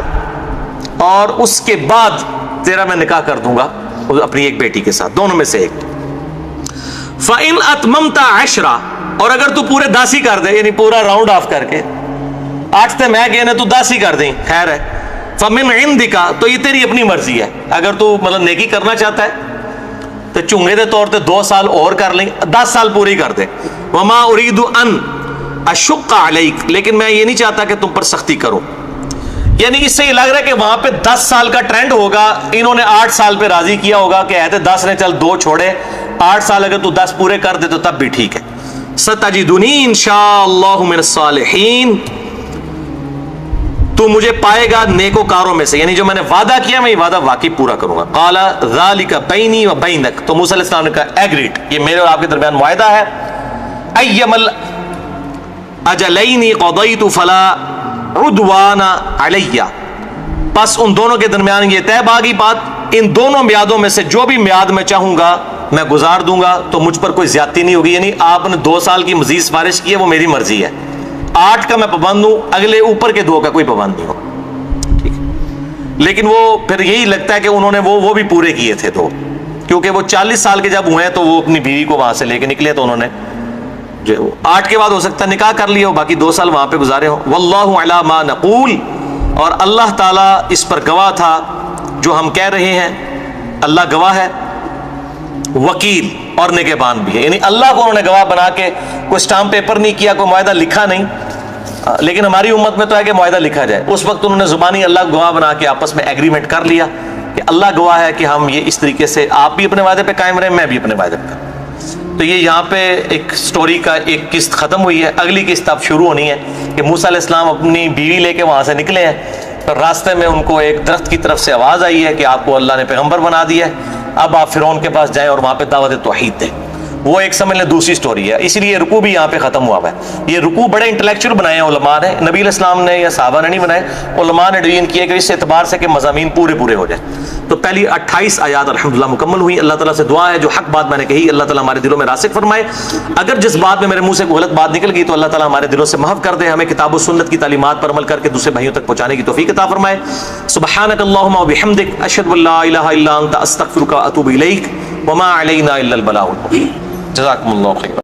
اور اس کے بعد تیرا میں نکاح کر دوں گا اپنی ایک بیٹی کے ساتھ، دونوں میں سے ایک۔ فَإِنْ أَتْمَمْتَ 10، اور اگر تو پورے 10 ہی کر دے، یعنی پورا راؤنڈ آف کر کے 8 تھے میں کہ تو 10 ہی کر دیں، خیر ہے، فَمِنْ عِنْدِكَ، تو یہ تیری اپنی مرضی ہے، اگر تو مطلب نیکی کرنا چاہتا ہے تو چونگے دے طور پہ 2 سال اور کر لیں، 10 سال پوری کر دے۔ وَمَا أُرِيدُ أَنْ أَشُقَّ عَلَيْكَ، لیکن میں یہ نہیں چاہتا کہ تم پر سختی کرو، یعنی اس سے یہ لگ رہا ہے کہ وہاں پہ 10 سال کا ٹرینڈ ہوگا، انہوں نے 8 سال پہ راضی کیا ہوگا کہ ایتے 10 نے چل 2 چھوڑے، 8 سال اگر تو 10 پورے کر دے تو تب بھی ٹھیک ہے۔ سَتَجِدُنِي إِنْ شَاءَ اللَّهُ مِنَ الصَّالِحِينَ، تو مجھے پائے گا نیکوکاروں میں سے، یعنی جو میں نے وعدہ کیا میں یہ وعدہ واقعی پورا کروں گا۔ قال ذلك بینی و بینک، تو موسیٰ علیہ السلام نے کہا ایگریڈ، یہ میرے اور آپ کے درمیان معاہدہ ہے، ایم الاجلین قضیت فلا عدوان علی، پس ان دونوں کے درمیان یہ طے باغی بات، ان دونوں میادوں میں سے جو بھی میاد میں چاہوں گا میں گزار دوں گا، تو مجھ پر کوئی زیادتی نہیں ہوگی، یعنی آپ نے 2 سال کی مزید سفارش کی ہے وہ میری مرضی ہے، 8 کا میں پابند ہوں، اگلے اوپر کے 2 کا کوئی پابند نہیں ہو، ٹھیک ہے۔ لیکن وہ پھر یہی لگتا ہے کہ انہوں نے وہ بھی پورے کیے تھے، تو کیونکہ وہ 40 سال کے جب ہوئے ہیں تو وہ اپنی بیوی کو وہاں سے لے کے نکلے، تو انہوں نے جو 8 کے بعد ہو سکتا ہے نکاح کر لیا ہو، باقی 2 سال وہاں پہ گزارے ہوں۔ واللہ علی ما نقول، اور اللہ تعالیٰ اس پر گواہ تھا جو ہم کہہ رہے ہیں، اللہ گواہ ہے، وکیل اور نگہبان بھی ہے، یعنی اللہ کو انہوں نے گواہ بنا کے کوئی اسٹامپ پیپر نہیں کیا، کوئی معاہدہ لکھا نہیں، لیکن ہماری امت میں تو ہے کہ معاہدہ لکھا جائے، اس وقت انہوں نے زبانی اللہ کو گواہ بنا کے آپس میں ایگریمنٹ کر لیا کہ اللہ گواہ ہے کہ ہم یہ اس طریقے سے، آپ بھی اپنے وعدے پہ قائم رہیں، میں بھی اپنے وعدے پہ۔ تو یہ یہاں پہ ایک سٹوری کا ایک قسط ختم ہوئی ہے، اگلی قسط اب شروع ہونی ہے کہ موسیٰ علیہ السلام اپنی بیوی لے کے وہاں سے نکلے ہیں، تو راستے میں ان کو ایک درخت کی طرف سے آواز آئی ہے کہ آپ کو اللہ نے پیغمبر بنا دیا ہے، اب آپ فرعون کے پاس جائیں اور وہاں پہ دعوت توحید دیں۔ وہ ایک سمجھ لیں دوسری سٹوری ہے، اس لیے رکوع بھی یہاں پہ ختم ہوا ہے۔ یہ رکوع بڑے انٹلیکچوئل بنائے ہیں علماء نے، نبی علیہ السلام نے یا صحابہ نے نہیں بنائے، علماء نے ڈویژن کیے کہ اس اعتبار سے کہ مضامین پورے ہو جائیں۔ تو پہلی 28 آیات الحمدللہ مکمل ہوئی۔ اللہ تعالیٰ سے دعا ہے جو حق بات میں نے کہی اللہ تعالیٰ ہمارے دلوں میں راسخ فرمائے، اگر جس بات میں میرے منہ سے کوئی غلط بات نکل گئی تو اللہ تعالیٰ ہمارے دلوں سے محو کر دے، ہمیں کتاب و سنت کی تعلیمات پر عمل کر کے دوسرے بھائیوں تک پہنچانے کی توفیق عطا فرمائے۔ سبحانک اللہم و بحمدک، اشہد ان لا الہ الا انت، استغفرک و اتوب الیک، وما علینا الا البلاغ المبین۔ جزاکم اللہ خیر۔